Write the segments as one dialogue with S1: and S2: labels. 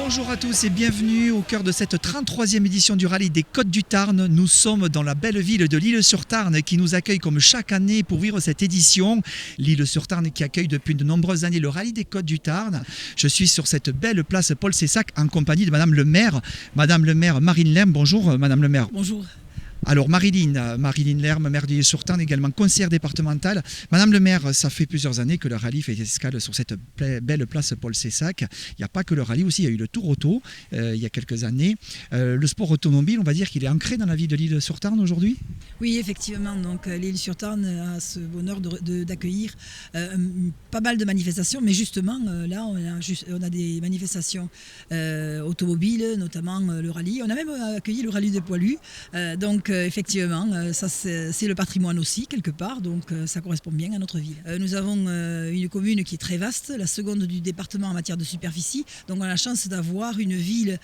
S1: Bonjour à tous et bienvenue au cœur de cette 33e édition du rallye des Côtes du Tarn. Nous sommes dans la belle ville de l'Isle-sur-Tarn qui nous accueille comme chaque année pour vivre cette édition. L'Isle-sur-Tarn qui accueille depuis de nombreuses années le rallye des Côtes du Tarn. Je suis sur cette belle place Paul Cessac en compagnie de Madame le maire. Madame le maire Marine Lerme. Bonjour Madame le maire.
S2: Bonjour.
S1: Alors Marilyn Lerme, maire d'Isle-sur-Tarn, également conseillère départementale. Madame le maire, ça fait plusieurs années que le rallye fait escale sur cette belle place Paul Cessac. Il n'y a pas que le rallye aussi, il y a eu le Tour Auto il y a quelques années. Le sport automobile, on va dire qu'il est ancré dans la vie de l'Isle-sur-Tarn aujourd'hui ?
S2: Oui, effectivement. Donc l'Isle-sur-Tarn a ce bonheur d'accueillir pas mal de manifestations, mais justement là on a des manifestations automobiles, notamment le rallye. On a même accueilli le rallye des poilus. Donc effectivement, ça c'est le patrimoine aussi quelque part, donc ça correspond bien à notre ville. Nous avons une commune qui est très vaste, la seconde du département en matière de superficie, donc on a la chance d'avoir une ville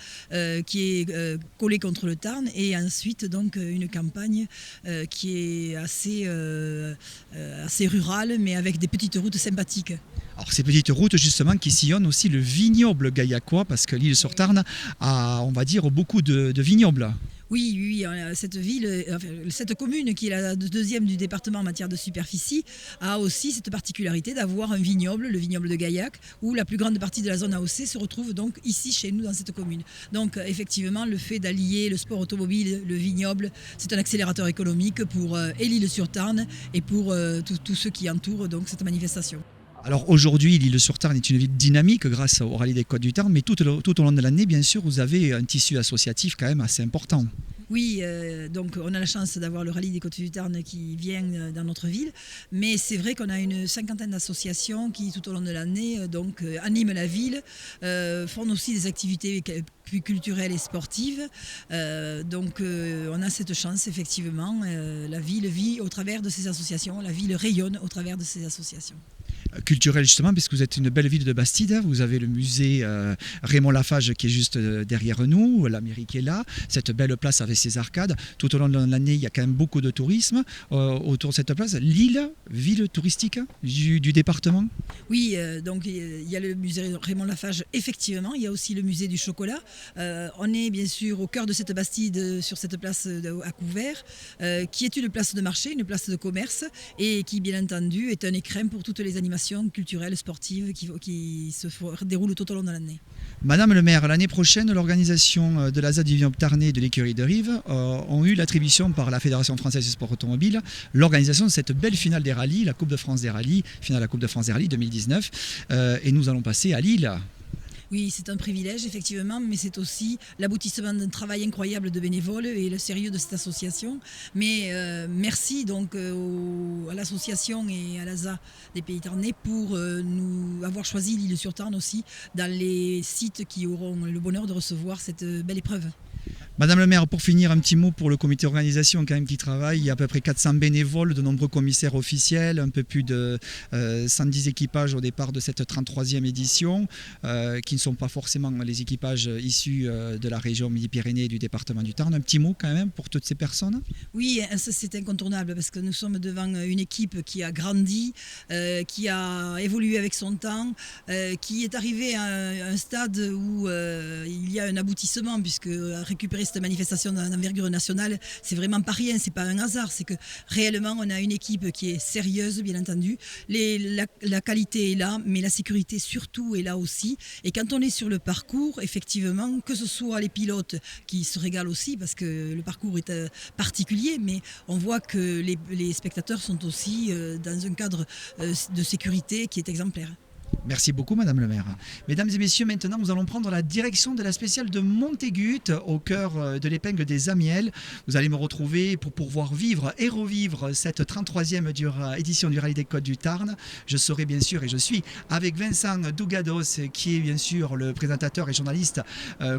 S2: qui est collée contre le Tarn et ensuite donc une campagne qui est assez rurale mais avec des petites routes sympathiques.
S1: Alors ces petites routes justement qui sillonnent aussi le vignoble gaillacois parce que l'Isle-sur-Tarn a, on va dire, beaucoup de vignobles.
S2: Oui, cette commune qui est la deuxième du département en matière de superficie a aussi cette particularité d'avoir un vignoble, le vignoble de Gaillac, où la plus grande partie de la zone AOC se retrouve donc ici chez nous dans cette commune. Donc effectivement, le fait d'allier le sport automobile, le vignoble, c'est un accélérateur économique pour l'Isle-sur-Tarn et pour tous ceux qui entourent donc cette manifestation.
S1: Alors aujourd'hui, l'Isle-sur-Tarn est une ville dynamique grâce au rallye des Côtes du Tarn, mais tout au long de l'année, bien sûr, vous avez un tissu associatif quand même assez important.
S2: Oui, donc on a la chance d'avoir le rallye des Côtes du Tarn qui vient dans notre ville, mais c'est vrai qu'on a une cinquantaine d'associations qui tout au long de l'année animent la ville, font aussi des activités plus culturelles et sportives. On a cette chance effectivement, la ville vit au travers de ces associations, la ville rayonne au travers de ces associations.
S1: Culturel justement, parce que vous êtes une belle ville de Bastide, vous avez le musée Raymond Lafage qui est juste derrière nous, la mairie qui est là, cette belle place avec ses arcades. Tout au long de l'année, il y a quand même beaucoup de tourisme autour de cette place. Lille, ville touristique du département.
S2: Oui, donc il y a le musée Raymond Lafage, effectivement, il y a aussi le musée du chocolat. On est bien sûr au cœur de cette Bastide, sur cette place à couvert, qui est une place de marché, une place de commerce, et qui bien entendu est un écrin pour toutes les animations culturelles, sportives qui se déroulent tout au long de l'année.
S1: Madame le maire, l'année prochaine, l'organisation de la ZAD du vignoble tarnais et de l'écurie de Rive ont eu l'attribution par la Fédération française du sport automobile, l'organisation de cette belle finale des rallyes, la Coupe de France des rallyes, finale de la Coupe de France des rallyes 2019, et nous allons passer à Lille.
S2: Oui, c'est un privilège, effectivement, mais c'est aussi l'aboutissement d'un travail incroyable de bénévoles et le sérieux de cette association. Mais merci donc à l'association et à l'ASA des Pays Tarnais pour nous avoir choisi l'Isle-sur-Tarn aussi dans les sites qui auront le bonheur de recevoir cette belle épreuve.
S1: Madame le maire, pour finir, un petit mot pour le comité d'organisation quand même qui travaille. Il y a à peu près 400 bénévoles, de nombreux commissaires officiels, un peu plus de 110 équipages au départ de cette 33e édition, qui ne sont pas forcément les équipages issus de la région Midi-Pyrénées et du département du Tarn. Un petit mot quand même pour toutes ces personnes.
S2: Oui, c'est incontournable parce que nous sommes devant une équipe qui a grandi, qui a évolué avec son temps, qui est arrivée à un stade où il y a un aboutissement puisque récupérer cette manifestation d'envergure nationale, c'est vraiment pas rien, c'est pas un hasard, c'est que réellement on a une équipe qui est sérieuse, bien entendu. La qualité est là, mais la sécurité surtout est là aussi. Et quand on est sur le parcours, effectivement, que ce soit les pilotes qui se régalent aussi, parce que le parcours est particulier, mais on voit que les spectateurs sont aussi dans un cadre de sécurité qui est exemplaire.
S1: Merci beaucoup Madame le maire. Mesdames et messieurs, maintenant nous allons prendre la direction de la spéciale de Montaigut, au cœur de l'épingle des Amiels. Vous allez me retrouver pour pouvoir vivre et revivre cette 33e édition du rallye des Côtes du Tarn. Je serai bien sûr, et je suis avec Vincent Dougados, qui est bien sûr le présentateur et journaliste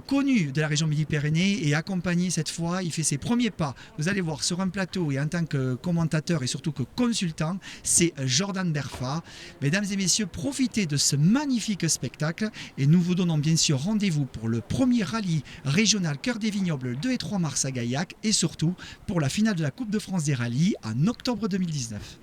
S1: connu de la région Midi-Pyrénées, et accompagné cette fois, il fait ses premiers pas. Vous allez voir sur un plateau et en tant que commentateur et surtout que consultant, c'est Jordan Berfa. Mesdames et messieurs, profitez de ce magnifique spectacle et nous vous donnons bien sûr rendez-vous pour le premier rallye régional Cœur des Vignobles le 2 et 3 mars à Gaillac et surtout pour la finale de la Coupe de France des rallyes en octobre 2019.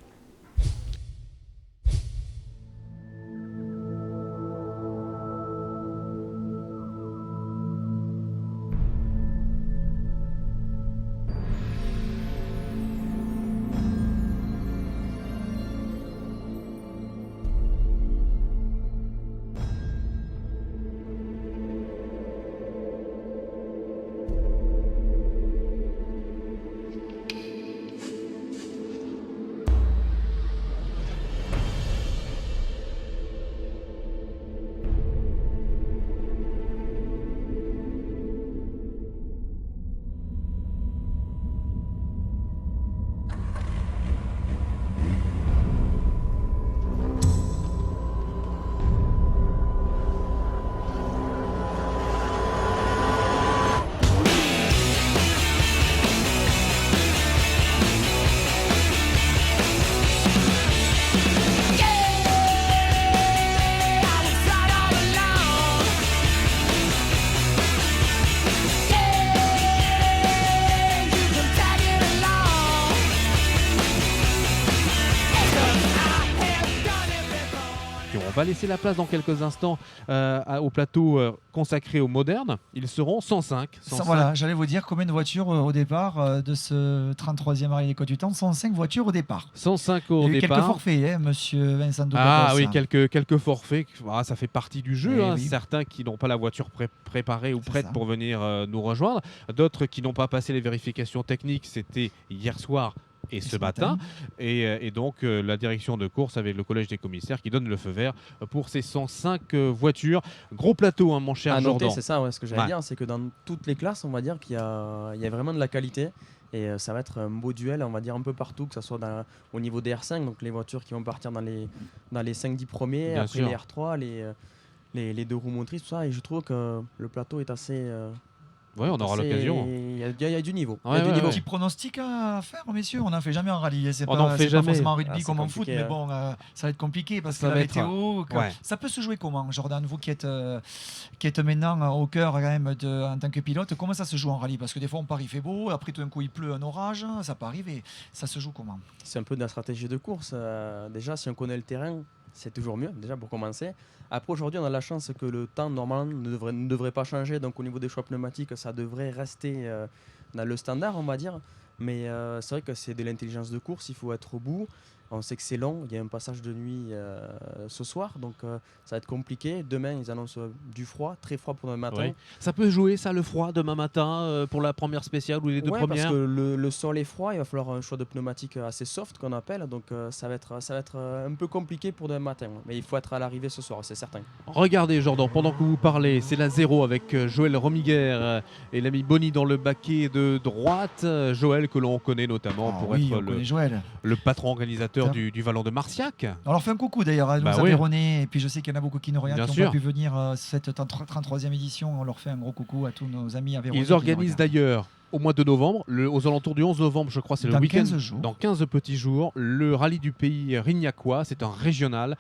S3: champions. On va laisser la place dans quelques instants au plateau consacré aux modernes. Ils seront 105.
S1: Voilà, j'allais vous dire combien de voitures au départ de ce 33e Rallye des Côtes du Temps. 105 voitures au départ.
S3: 105
S1: Il
S3: au
S1: y a eu
S3: départ.
S1: quelques forfaits, hein, monsieur Vincent Douglas.
S3: Ah oui, quelques forfaits. Ça fait partie du jeu.
S1: Oui.
S3: Certains qui n'ont pas la voiture préparée ou prête
S1: ça.
S3: pour venir nous rejoindre. D'autres qui n'ont pas passé les vérifications techniques. C'était hier soir et ce matin. Et donc la direction de course avec le collège des commissaires qui donne le feu vert pour ces 105 voitures. Gros plateau, hein, mon cher Jordan.
S4: C'est ça, ce que j'allais dire, c'est que dans toutes les classes, on va dire qu'il y a vraiment de la qualité. Et ça va être un beau duel, on va dire, un peu partout, que ce soit au niveau des R5, donc les voitures qui vont partir dans les 5-10 premiers,
S3: Bien
S4: après
S3: sûr.
S4: les R3, les deux roues motrices, tout ça. Et je trouve que le plateau est assez...
S3: Oui, on aura l'occasion.
S4: Il y a du niveau.
S3: Ouais,
S4: il y a du niveau.
S1: Petit pronostic à faire, messieurs. On n'en fait jamais en rallye. C'est
S3: On
S1: pas,
S3: n'en fait
S1: c'est
S3: jamais.
S1: pas forcément en rugby
S4: C'est
S1: comme en foot,
S4: compliqué,
S1: mais bon, ça va être compliqué parce
S3: Ça
S1: que
S3: va
S1: la
S3: être,
S1: météo, ça peut se jouer comment, Jordan, vous qui êtes maintenant au cœur quand même en tant que pilote, comment ça se joue en rallye? Parce que des fois on part, il fait beau, après tout d'un coup il pleut, un orage, ça peut arriver. Ça se joue comment?
S4: C'est un peu de la stratégie de course. Déjà, si on connaît le terrain, c'est toujours mieux, déjà pour commencer. Après, aujourd'hui, on a la chance que le temps, normalement, ne devrait pas changer. Donc, au niveau des choix pneumatiques, ça devrait rester dans le standard, on va dire. Mais c'est vrai que c'est de l'intelligence de course, il faut être au bout. On sait que c'est long, il y a un passage de nuit ce soir, donc ça va être compliqué. Demain, ils annoncent du froid, très froid pour demain matin.
S3: Oui. Ça peut jouer, ça, le froid, demain matin, pour la première spéciale ou les deux
S4: Parce
S3: premières?
S4: que le sol est froid, il va falloir un choix de pneumatique assez soft qu'on appelle, donc ça va être un peu compliqué pour demain matin. Mais il faut être à l'arrivée ce soir, c'est certain.
S3: Regardez, Jordan, pendant que vous parlez, c'est la 0 avec Joël Romiguer et l'ami Bonny dans le baquet de droite. Joël, que l'on connaît notamment pour être
S1: Joël.
S3: le patron organisateur du Vallon de Marciac.
S1: On leur fait un coucou d'ailleurs à nos Aveyronais, et puis je sais qu'il y en a beaucoup qui nous regardent, qui n'ont pas pu venir cette 33e édition. On leur fait un gros coucou à tous nos amis Aveyronais.
S3: Ils organisent d'ailleurs au mois de novembre, aux alentours du 11 novembre, je crois, c'est le week-end. Dans 15 petits jours, le rallye du pays Rignacois. C'est un régional,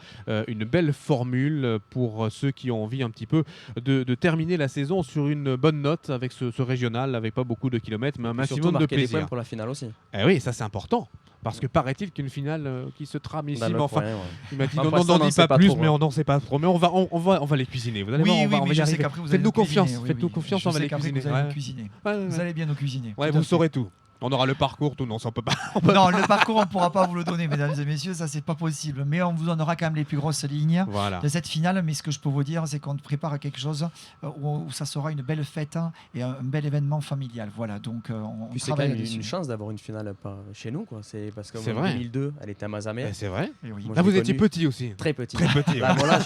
S3: une belle formule pour ceux qui ont envie un petit peu de terminer la saison sur une bonne note avec ce régional, avec pas beaucoup de kilomètres, mais un maximum de plaisir.
S4: Des points pour la finale aussi.
S3: Eh oui, ça c'est important. Parce que paraît-il qu'une finale qui se trame ici, mais enfin, il m'a dit
S4: on
S3: n'en dis pas plus, mais on n'en sait pas trop. Mais on va les cuisiner. Vous allez voir, on va y arriver. Faites-nous confiance, faites-nous confiance, on va les cuisiner.
S1: Vous allez bien nous cuisiner.
S3: Ouais, vous saurez tout. On aura le parcours, tout, non, ça on peut pas.
S1: Non, le parcours, on ne pourra pas vous le donner, mesdames et messieurs, ça c'est pas possible. Mais on vous donnera quand même les plus grosses lignes de cette finale. Mais ce que je peux vous dire, c'est qu'on prépare quelque chose où ça sera une belle fête et un bel événement familial. Voilà, donc on
S4: c'est quand même une chance d'avoir une finale chez nous, quoi. C'est parce qu'en 2002, elle était à Mazamet.
S3: C'est vrai.
S1: Oui.
S3: Là, vous étiez petit aussi.
S4: Très petit.
S3: Très petit.
S4: Là, voilà,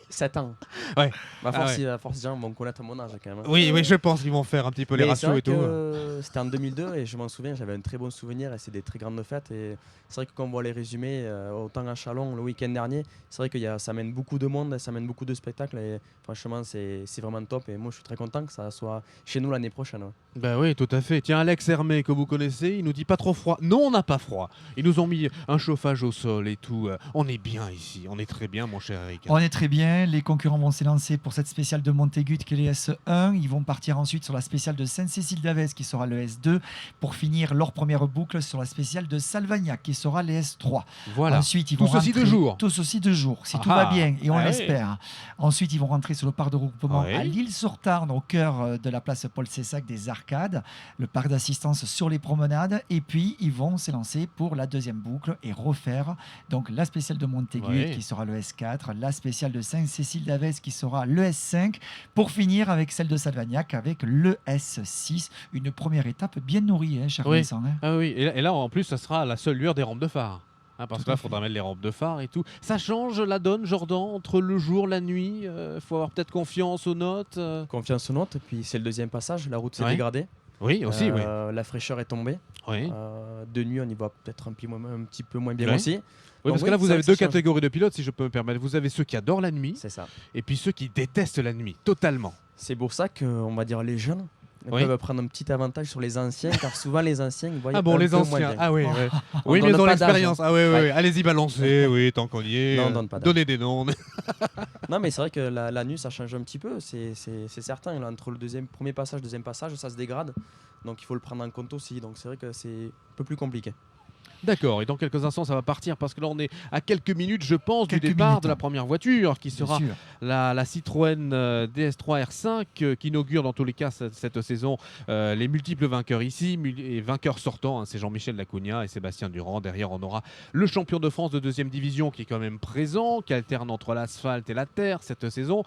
S4: 7 ans.
S3: Ouais.
S4: À force, les gens vont connaître mon âge quand même.
S3: Oui, je pense qu'ils vont faire un petit peu les ratios et tout.
S4: C'était en 2002 et je m'en souviens, j'avais un très bon souvenir et c'est des très grandes fêtes. Et c'est vrai que quand on voit les résumés, autant à Chalon le week-end dernier, c'est vrai que ça mène beaucoup de monde, ça mène beaucoup de spectacles et franchement c'est vraiment top. Et moi je suis très content que ça soit chez nous l'année prochaine.
S3: Ben oui, tout à fait. Tiens, Alex Hermé, que vous connaissez, il nous dit pas trop froid. Non, on n'a pas froid. Ils nous ont mis un chauffage au sol et tout. On est bien ici, on est très bien, mon cher Eric.
S1: On est très bien. Les concurrents vont s'élancer pour cette spéciale de Montaigut qui est les S1. Ils vont partir ensuite sur la spéciale de Sainte-Cécile-d'Avez qui sera le S2 pour finir leur première boucle sur la spéciale de Salvagnac qui sera les S3.
S3: Voilà.
S1: Ensuite, ils vont
S3: tous aussi 2 jours.
S1: Tous aussi 2 jours, si tout va bien, et on l'espère. Ensuite, ils vont rentrer sur le parc de regroupement à l'Île-sur-Tarn, au cœur de la place Paul Cessac des Arcades, le parc d'assistance sur les promenades, et puis ils vont s'élancer pour la deuxième boucle et refaire donc la spéciale de Montaigut qui sera le S4, la spéciale de Sainte-Cécile-d'Avez qui sera le S5, pour finir avec celle de Salvagnac avec le S6. Une première étape bien nourrie, cher Vincent.
S3: Ah oui, et là en plus, ça sera à la seule lueur des rampes de phare. Parce que là, il faudra mettre les rampes de phare et tout. Ça change la donne, Jordan, entre le jour, la nuit. Faut avoir peut-être confiance aux notes.
S4: Confiance aux notes, et puis c'est le deuxième passage. La route s'est dégradée.
S3: Oui, aussi, oui.
S4: La fraîcheur est tombée.
S3: Oui.
S4: De nuit, on y va peut-être un petit peu moins bien aussi.
S3: Oui, parce que là, vous avez deux catégories de pilotes, si je peux me permettre. Vous avez ceux qui adorent la nuit.
S4: C'est ça.
S3: Et puis ceux qui détestent la nuit, totalement.
S4: C'est pour ça qu'on va dire les jeunes peuvent prendre un petit avantage sur les anciens, car souvent les anciens ils voient
S3: les anciens. Ah oui, oui, mais ils ont l'expérience. Ah oui, allez-y, balancez, oui, tant qu'on y est.
S4: Non, donne pas d'âge.
S3: Donnez des noms.
S4: Non, mais c'est vrai que la nuit, ça change un petit peu, c'est certain. Là, entre le premier passage, deuxième passage, ça se dégrade. Donc il faut le prendre en compte aussi. Donc c'est vrai que c'est un peu plus compliqué.
S3: D'accord, et dans quelques instants ça va partir parce que là on est à quelques minutes je pense du départ de la première voiture qui sera la Citroën DS3 R5 qui inaugure dans tous les cas cette saison les multiples vainqueurs ici et vainqueurs sortants, hein, c'est Jean-Michel Lacugna et Sébastien Durand. Derrière on aura le champion de France de deuxième division qui est quand même présent, qui alterne entre l'asphalte et la terre cette saison.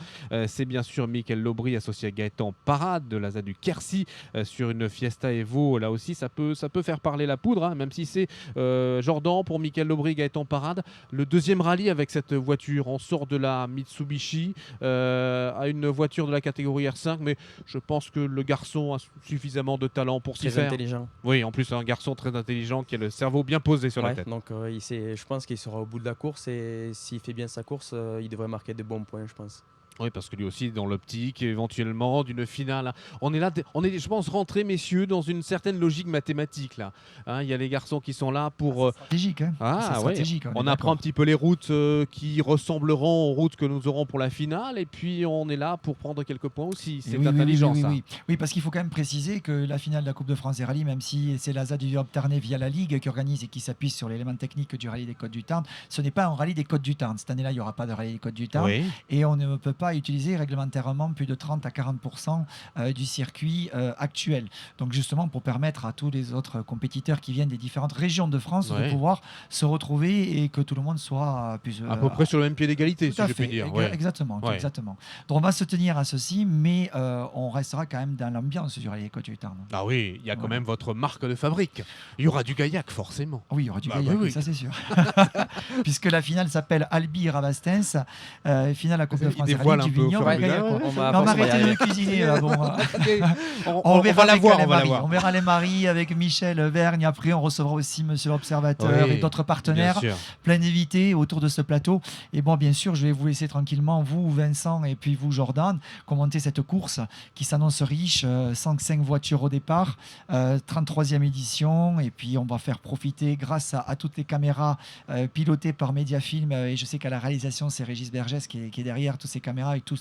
S3: C'est bien sûr Mickaël Lobry associé à Gaëtan Parade de la ZAD du Quercy sur une Fiesta Evo. Là aussi ça peut faire parler la poudre, hein, même si c'est Jordan pour Mickaël Lobry, Gaëtan Parade. Le deuxième rallye avec cette voiture, on sort de la Mitsubishi à une voiture de la catégorie R5, mais je pense que le garçon a suffisamment de talent pour s'y faire.
S4: Intelligent.
S3: Oui, en plus un garçon très intelligent qui a le cerveau bien posé sur la tête.
S4: Donc je pense qu'il sera au bout de la course et s'il fait bien sa course, il devrait marquer de bons points, je pense.
S3: Oui, parce que lui aussi dans l'optique éventuellement d'une finale. On est là, je pense, rentrés, messieurs, dans une certaine logique mathématique là. Hein, il y a les garçons qui sont là pour.
S1: C'est stratégique, hein.
S3: C'est stratégique.
S1: Ouais.
S3: On apprend un petit peu les routes qui ressembleront aux routes que nous aurons pour la finale, et puis on est là pour prendre quelques points aussi. C'est intelligent ça.
S1: Oui, parce qu'il faut quand même préciser que la finale de la Coupe de France des rallyes, même si c'est la ZAD du Tarn via la Ligue qui organise et qui s'appuie sur l'élément technique du rallye des Côtes du Tarn, ce n'est pas un rallye des Côtes du Tarn. Cette année-là, il n'y aura pas de rallye des Côtes du Tarn, et on ne peut pas utiliser réglementairement plus de 30 à 40% du circuit actuel. Donc justement pour permettre à tous les autres compétiteurs qui viennent des différentes régions de France de pouvoir se retrouver et que tout le monde soit plus,
S3: à peu près sur le même pied d'égalité, si je puis dire.
S1: Exactement. Donc on va se tenir à ceci, mais on restera quand même dans l'ambiance du rallye des Côtes du Tarn.
S3: Ah oui, il y a quand même votre marque de fabrique. Il y aura du Gaillac forcément.
S1: Oui, il y aura du Gaillac, ça c'est sûr. Puisque la finale s'appelle Albi Rabastens, finale à Coupe de France des rallyes du Vignon. On va arrêter de le cuisiner. On verra la voir. On verra les maris avec Michel Vergne. Après, on recevra aussi Monsieur l'Observateur et d'autres partenaires, plein d'invités autour de ce plateau. Et bon, bien sûr, je vais vous laisser tranquillement, vous, Vincent, et puis vous, Jordan, commenter cette course qui s'annonce riche. 105 voitures au départ, 33e édition. Et puis, on va faire profiter, grâce à toutes les caméras pilotées par Mediafilm. Et je sais qu'à la réalisation, c'est Régis Bergès qui est derrière toutes ces caméras avec tout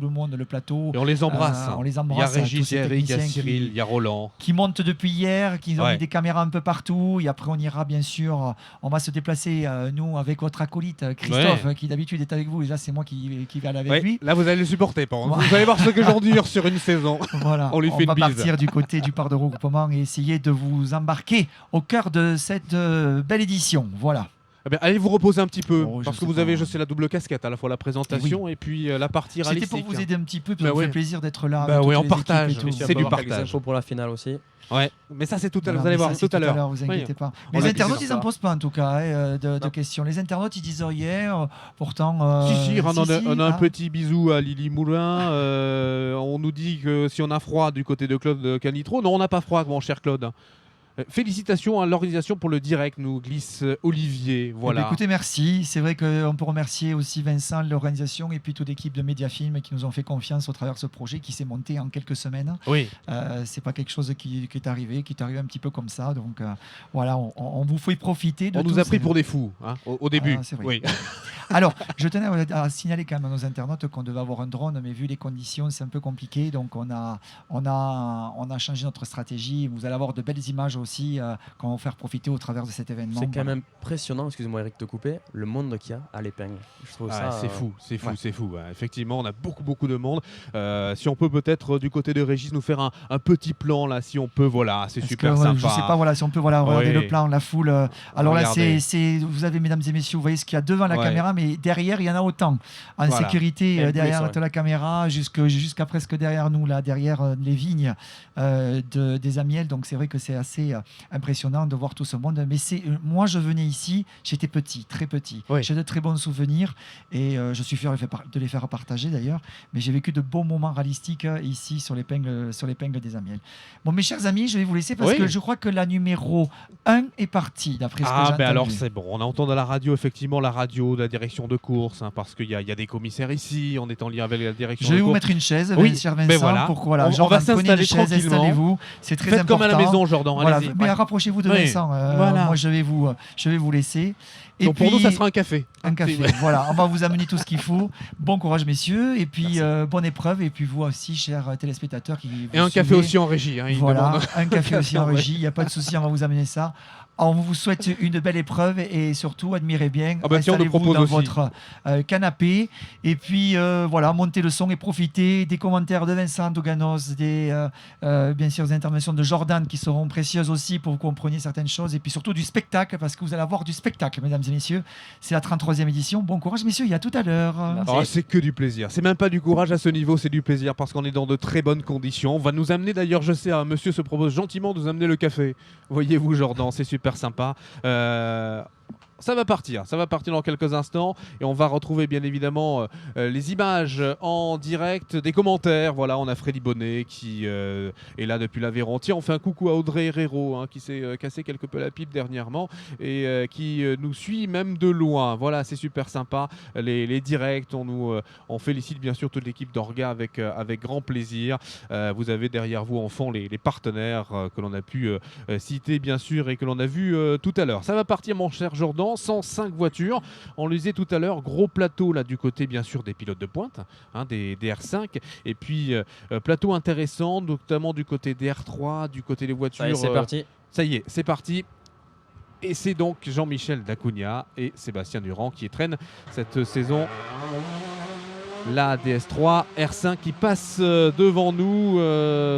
S1: le monde, le plateau.
S3: Et on les embrasse.
S1: On les embrasse.
S3: Il y a Régis, il y a Eric, il y a Cyril, il y a Roland.
S1: Qui montent depuis hier, qui ont mis des caméras un peu partout. Et après, on ira bien sûr, on va se déplacer, nous, avec votre acolyte, Christophe, qui d'habitude est avec vous. Et là, c'est moi qui vais aller avec lui.
S3: Là, vous allez le supporter. Vous allez voir ce que j'endure sur une saison.
S1: Voilà.
S3: On lui fait une bise.
S1: On va partir du côté du parc de regroupement et essayer de vous embarquer au cœur de cette belle édition. Voilà.
S3: Eh bien, allez vous reposer un petit peu, parce que vous avez, je sais, la double casquette, à la fois la présentation et puis la partie rallyistique.
S1: C'était pour vous aider un petit peu, parce que ça fait plaisir d'être là.
S3: Oui, on partage,
S4: c'est du partage. Des infos pour la finale aussi.
S3: Ouais, mais ça c'est tout à l'heure, vous allez voir tout à l'heure.
S1: Vous inquiétez pas. Mais les internautes, ils n'en posent pas en tout cas de questions. Les internautes, ils disent hier, pourtant.
S3: On a un petit bisou à Lily Moulin. On nous dit que si on a froid du côté de Claude Canitro, non, on n'a pas froid, mon cher Claude. Félicitations à l'organisation pour le direct, nous glisse Olivier. Voilà.
S1: Écoutez, merci. C'est vrai qu'on peut remercier aussi Vincent, l'organisation, et puis toute l'équipe de Mediafilm qui nous ont fait confiance au travers de ce projet qui s'est monté en quelques semaines.
S3: Oui.
S1: C'est pas quelque chose qui est arrivé un petit peu comme ça. Donc voilà, on vous fait profiter de
S3: on nous a pris pour des fous au début.
S1: C'est vrai.
S3: Oui.
S1: Alors, je tenais à signaler quand même à nos internautes qu'on devait avoir un drone, mais vu les conditions, c'est un peu compliqué. Donc on a changé notre stratégie. Vous allez avoir de belles images aussi qu'on va faire profiter au travers de cet événement.
S4: C'est quand même impressionnant, excusez-moi Eric de te couper, le monde qu'il y a à l'épingle. Je trouve ça.
S3: C'est fou. Effectivement, on a beaucoup de monde. Si on peut peut-être du côté de Régis nous faire un petit plan là, si on peut, voilà, c'est super sympa.
S1: Je sais pas, si on peut regarder le plan, la foule. Alors là, vous avez, mesdames et messieurs, vous voyez ce qu'il y a devant la caméra, mais derrière, il y en a autant en sécurité derrière la caméra, jusqu'à presque derrière nous, là, derrière les vignes des Amiels. Donc c'est vrai que c'est assez impressionnant de voir tout ce monde. Mais moi, je venais ici, j'étais petit, très petit. J'ai de très bons souvenirs et je suis fier de les faire partager d'ailleurs. Mais j'ai vécu de beaux moments rallystiques ici sur l'épingle des Amiels. Bon, mes chers amis, je vais vous laisser parce que je crois que la numéro 1 est partie, d'après ce que j'ai entendu.
S3: Alors c'est bon, on a entendu à la radio, effectivement, la radio de la direction de course, parce qu'il y a des commissaires ici, on est en lien avec la direction de course.
S1: Je vais vous mettre une chaise, cher Vincent.
S3: Voilà.
S1: On va s'installer tranquillement. Installez-vous, c'est très important.
S3: Faites comme à la maison, Jordan.
S1: Voilà. Mais rapprochez-vous de Vincent. Moi, je vais vous laisser. Et
S3: donc
S1: puis,
S3: pour nous, ça sera un café.
S1: Un café, voilà. On va vous amener tout ce qu'il faut. Bon courage, messieurs. Et puis, bonne épreuve. Et puis, vous aussi, chers téléspectateurs.
S3: Et un café aussi en régie.
S1: Voilà, un café aussi en régie. Il n'y a pas de souci, on va vous amener ça. On vous souhaite une belle épreuve et surtout admirez bien, installez-vous dans votre canapé et puis voilà, montez le son et profitez des commentaires de Vincent Douganos, bien sûr des interventions de Jordan qui seront précieuses aussi pour que vous compreniez certaines choses et puis surtout du spectacle parce que vous allez avoir du spectacle, mesdames et messieurs. C'est la 33e édition. Bon courage messieurs, il y a tout à l'heure.
S3: C'est que du plaisir. C'est même pas du courage à ce niveau, c'est du plaisir parce qu'on est dans de très bonnes conditions. On va nous amener d'ailleurs, je sais, monsieur se propose gentiment de nous amener le café. Voyez-vous Jordan, c'est super sympa. Ça va partir dans quelques instants et on va retrouver bien évidemment les images en direct, des commentaires. Voilà, on a Freddy Bonnet qui est là depuis l'Aveyron. Tiens, on fait un coucou à Audrey Herrero qui s'est cassé quelque peu la pipe dernièrement et qui nous suit même de loin. Voilà, c'est super sympa. Les directs, on félicite bien sûr toute l'équipe d'Orga avec grand plaisir. Vous avez derrière vous en fond les partenaires que l'on a pu citer bien sûr et que l'on a vu tout à l'heure. Ça va partir mon cher Jordan. 105 voitures, on le disait tout à l'heure, gros plateau là du côté bien sûr des pilotes de pointe, des R5 et puis plateau intéressant notamment du côté des R3, du côté des voitures.
S4: Ça y est, c'est parti.
S3: Ça y est, c'est parti. Et c'est donc Jean-Michel Dacugna et Sébastien Durand qui traînent cette saison la DS3 R5 qui passe devant nous,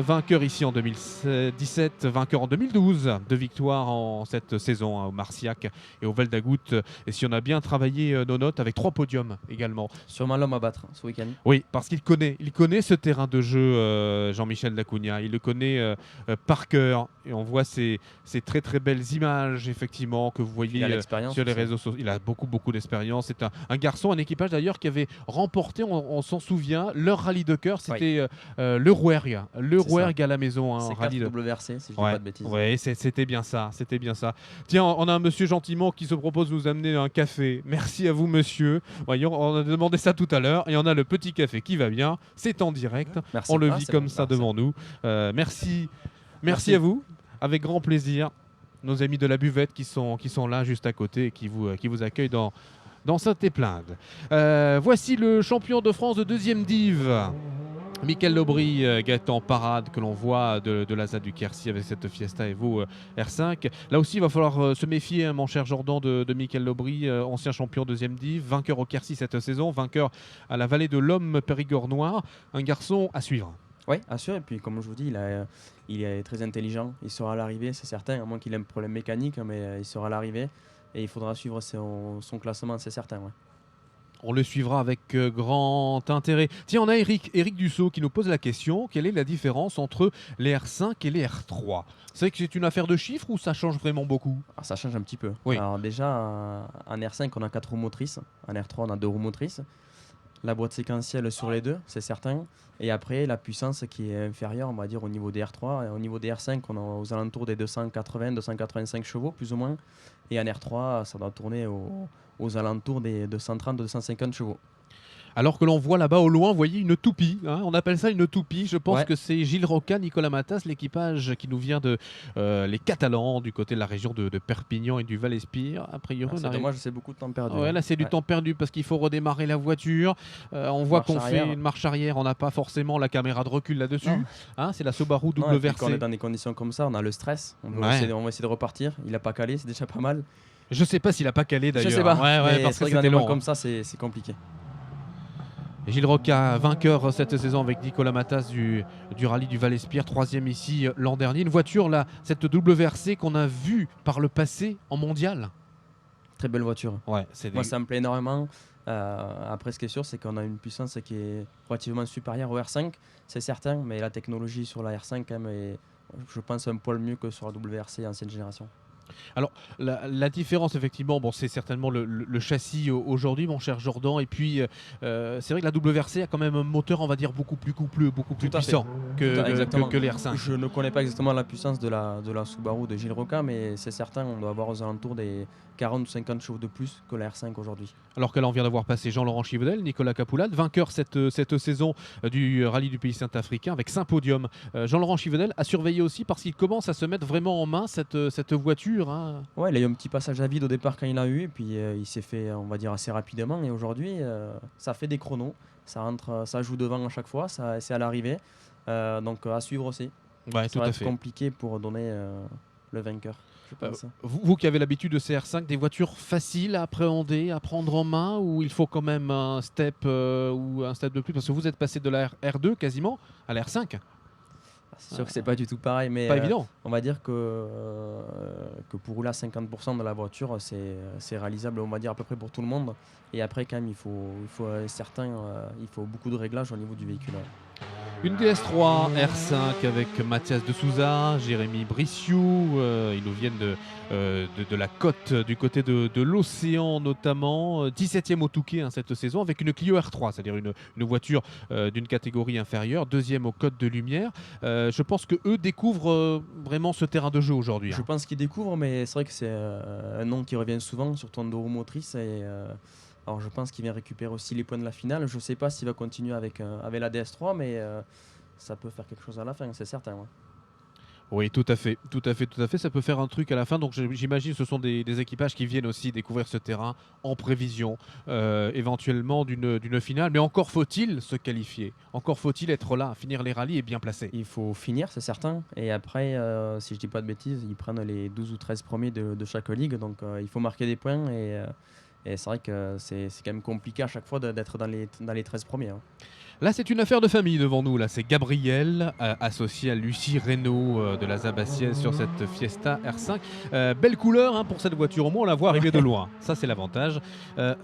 S3: vainqueur ici en 2017, vainqueur en 2012, 2 victoires en cette saison au Marciac et au Val d'Agout. Et si on a bien travaillé nos notes avec 3 podiums également.
S4: Sûrement l'homme à battre ce week-end.
S3: Oui, parce qu'il connaît ce terrain de jeu, Jean-Michel Dacugna. Il le connaît par cœur et on voit ces très très belles images effectivement que vous voyez sur les réseaux sociaux. Il a beaucoup d'expérience. C'est un garçon, un équipage d'ailleurs qui avait remporté, on s'en souvient, leur rallye de cœur, c'était le Rouergue à la maison.
S4: C'est
S3: rallye de
S4: WRC, si je dis pas de bêtises.
S3: Oui, c'était bien ça. Tiens, on a un monsieur gentiment qui se propose de nous amener un café. Merci à vous, monsieur. Voyons, on a demandé ça tout à l'heure et on a le petit café qui va bien. C'est en direct.
S4: Merci.
S3: On le vit comme ça devant nous. Merci à vous. Avec grand plaisir. Nos amis de la buvette qui sont là juste à côté et qui vous accueillent dans Saint-Éplinde. Voici le champion de France de 2e div. Michael Lobry, Gaëtan Parade, que l'on voit de la ZAD du Quercy avec cette Fiesta Evo R5. Là aussi, il va falloir se méfier, mon cher Jordan, de Michael Lobry, ancien champion 2e div, vainqueur au Quercy cette saison, vainqueur à la Vallée de l'Homme Périgord Noir. Un garçon à suivre.
S4: Oui, à suivre. Et puis, comme je vous dis, il est très intelligent. Il sera à l'arrivée, c'est certain, à moins qu'il ait un problème mécanique, mais il sera à l'arrivée. Et il faudra suivre son classement, c'est certain. Ouais.
S3: On le suivra avec grand intérêt. Tiens, on a Eric Dussault qui nous pose la question. Quelle est la différence entre les R5 et les R3 ? C'est que c'est une affaire de chiffres ou ça change vraiment beaucoup ?
S4: Alors, ça change un petit peu.
S3: Oui.
S4: Alors déjà, en R5, on a 4 roues motrices. En R3, on a 2 roues motrices. La boîte séquentielle sur les deux, c'est certain. Et après, la puissance qui est inférieure, on va dire, au niveau des R3. Et au niveau des R5, on est aux alentours des 280-285 chevaux, plus ou moins. Et en R3, ça doit tourner aux alentours des 230-250 chevaux.
S3: Alors que l'on voit là-bas au loin, vous voyez une toupie. On appelle ça une toupie. Je pense que c'est Gilles Roca, Nicolas Matas, l'équipage qui nous vient de les Catalans, du côté de la région de Perpignan et du Val-Espire. A priori,
S4: c'est dommage, c'est beaucoup de temps perdu.
S3: Ouais, là, c'est du temps perdu parce qu'il faut redémarrer la voiture. On voit qu'on fait une marche arrière. On n'a pas forcément la caméra de recul là-dessus. C'est la Subaru WRC.
S4: Quand on est dans des conditions comme ça, on a le stress. On va essayer de repartir. Il n'a pas calé, c'est déjà pas mal.
S3: Je sais pas s'il a pas calé d'ailleurs.
S4: Je sais pas.
S3: Parce que c'était long.
S4: Comme ça, c'est compliqué.
S3: Gilles Roca, vainqueur cette saison avec Nicolas Matas du rallye du Val-Espire, 3e ici l'an dernier. Une voiture, là, cette WRC qu'on a vue par le passé en mondial.
S4: Très belle voiture.
S3: Moi,
S4: ça me plaît énormément. Après, ce qui est sûr, c'est qu'on a une puissance qui est relativement supérieure au R5, c'est certain, mais la technologie sur la R5, quand même, est, je pense, un poil mieux que sur la WRC ancienne génération.
S3: Alors, la différence, effectivement, c'est certainement le châssis aujourd'hui, mon cher Jordan. Et puis, c'est vrai que la WRC a quand même un moteur, on va dire, beaucoup plus puissant que les R5.
S4: Je ne connais pas exactement la puissance de la Subaru de Gilles Roca, mais c'est certain, on doit avoir aux alentours des 40 ou 50 chevaux de plus que la R5 aujourd'hui.
S3: Alors que là, on vient d'avoir passé Jean-Laurent Chivedel, Nicolas Capoulade, vainqueur cette saison du rallye du pays saint-africain avec 5 podiums. Jean-Laurent Chivedel a surveillé aussi parce qu'il commence à se mettre vraiment en main cette voiture voiture. Hein.
S4: Ouais, il a eu un petit passage à vide au départ quand il a eu, et puis il s'est fait, on va dire, assez rapidement. Et aujourd'hui, ça fait des chronos. Ça joue devant à chaque fois, c'est à l'arrivée. Donc à suivre aussi.
S3: Ouais,
S4: Ça
S3: tout
S4: va
S3: à
S4: être
S3: fait.
S4: compliqué pour donner le vainqueur, je pense.
S3: Vous qui avez l'habitude de CR5, des voitures faciles à appréhender, à prendre en main, ou il faut quand même un step ou un step de plus, parce que vous êtes passé de la R2 quasiment à la R5.
S4: C'est sûr que c'est pas du tout pareil, mais
S3: Pas évident.
S4: on va dire que pour rouler à 50% de la voiture, c'est réalisable, on va dire, à peu près pour tout le monde. Et après, quand même, il faut beaucoup de réglages au niveau du véhicule.
S3: Une DS3 R5 avec Mathias de Souza, Jérémy Briciou, ils nous viennent de la côte, du côté de l'océan notamment, 17e au Touquet cette saison avec une Clio R3, c'est-à-dire une voiture d'une catégorie inférieure, deuxième au Code de Lumière. Je pense qu'eux découvrent vraiment ce terrain de jeu aujourd'hui.
S4: Je pense qu'ils découvrent, mais c'est vrai que c'est un nom qui revient souvent, surtout en Enduro motrice. Alors je pense qu'il vient récupérer aussi les points de la finale. Je ne sais pas s'il va continuer avec la DS3, mais ça peut faire quelque chose à la fin, c'est certain. Ouais.
S3: Oui, tout à fait. Ça peut faire un truc à la fin. Donc j'imagine que ce sont des équipages qui viennent aussi découvrir ce terrain en prévision, éventuellement d'une finale. Mais encore faut-il se qualifier. Encore faut-il être là, finir les rallyes et bien placé.
S4: Il faut finir, c'est certain. Et après, si je dis pas de bêtises, ils prennent les 12 ou 13 premiers de chaque ligue. Donc il faut marquer des points. Et c'est vrai que c'est quand même compliqué à chaque fois d'être dans les 13 premiers. Hein.
S3: Là, c'est une affaire de famille devant nous. Là, c'est Gabriel, associé à Lucie Reynaud de la Zabassienne sur cette Fiesta R5. Belle couleur pour cette voiture. Au moins, on la voit arriver de loin. Ça, c'est l'avantage.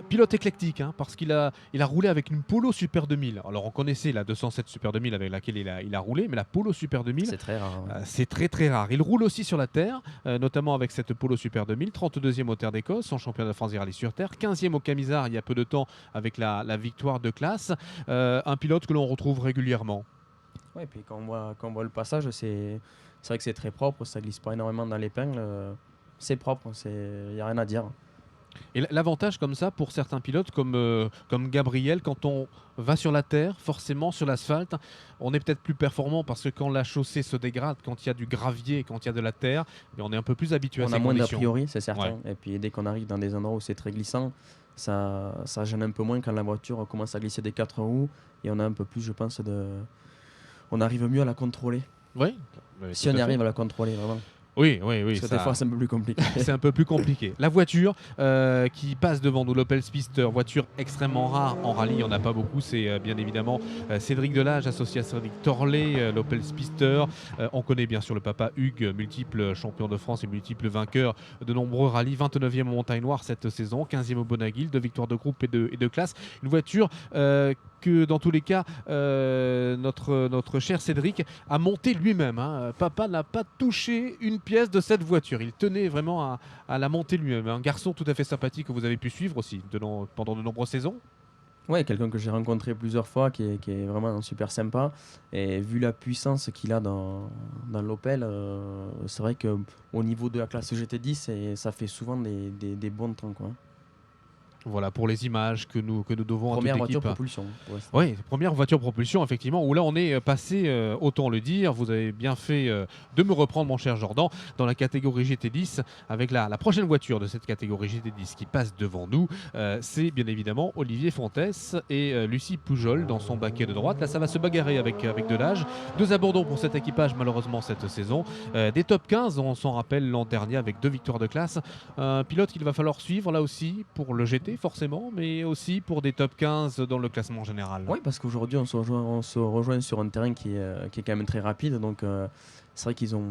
S3: Pilote éclectique, parce qu'il a roulé avec une Polo Super 2000. Alors, on connaissait la 207 Super 2000 avec laquelle il a roulé, mais la Polo Super 2000,
S4: c'est très rare. Ouais.
S3: C'est très, très rare. Il roule aussi sur la terre, notamment avec cette Polo Super 2000. 32e au Terre d'Écosse, son championnat de France des rallyes sur terre. 15e au Camisard il y a peu de temps avec la victoire de classe. Un pilote que l'on retrouve régulièrement.
S4: Ouais, et puis quand on voit le passage, c'est vrai que c'est très propre, ça glisse pas énormément dans l'épingle. C'est propre, il n'y a rien à dire.
S3: Et l'avantage comme ça pour certains pilotes comme Gabriel, quand on va sur la terre, forcément sur l'asphalte, on est peut-être plus performant parce que quand la chaussée se dégrade, quand il y a du gravier, quand il y a de la terre, on est un peu plus habitué à ces conditions.
S4: On a moins d'a priori, c'est certain. Ouais. Et puis dès qu'on arrive dans des endroits où c'est très glissant, ça gêne un peu moins quand la voiture commence à glisser des 4 roues et on a un peu plus, je pense, on arrive mieux à la contrôler.
S3: Oui.
S4: Si on y arrive à la contrôler, vraiment.
S3: Oui.
S4: Parce que des fois, c'est un peu plus compliqué.
S3: C'est un peu plus compliqué. La voiture qui passe devant nous, l'Opel Spister, voiture extrêmement rare en rallye, il n'y en a pas beaucoup. C'est bien évidemment Cédric Delage, associé à Cédric Torlet, l'Opel Spister. On connaît bien sûr le papa Hugues, multiple champion de France et multiple vainqueur de nombreux rallyes. 29e au Montagne Noire cette saison, 15e au Bonaguil, 2 victoires de groupe et de classe. Une voiture que dans tous les cas, notre cher Cédric a monté lui-même. Papa n'a pas touché une pièce de cette voiture. Il tenait vraiment à la monter lui-même. Un garçon tout à fait sympathique que vous avez pu suivre aussi pendant de nombreuses saisons.
S4: Ouais, quelqu'un que j'ai rencontré plusieurs fois, qui est vraiment super sympa. Et vu la puissance qu'il a dans l'Opel, c'est vrai qu'au niveau de la classe GT10, ça fait souvent des bons temps, quoi.
S3: Voilà pour les images que nous devons
S4: première
S3: à toute l'équipe.
S4: Propulsion.
S3: Oui, première voiture propulsion, effectivement, où là on est passé, autant le dire, vous avez bien fait de me reprendre mon cher Jordan, dans la catégorie GT10, avec la prochaine voiture de cette catégorie GT10 qui passe devant nous, c'est bien évidemment Olivier Fontès et Lucie Poujol dans son baquet de droite. Là ça va se bagarrer avec Delage. 2 abandons pour cet équipage malheureusement cette saison. Des top 15, on s'en rappelle l'an dernier avec 2 victoires de classe. Un pilote qu'il va falloir suivre là aussi pour le GT forcément, mais aussi pour des top 15 dans le classement général.
S4: Oui, parce qu'aujourd'hui on se rejoint sur un terrain qui est quand même très rapide, donc c'est vrai qu'ils ont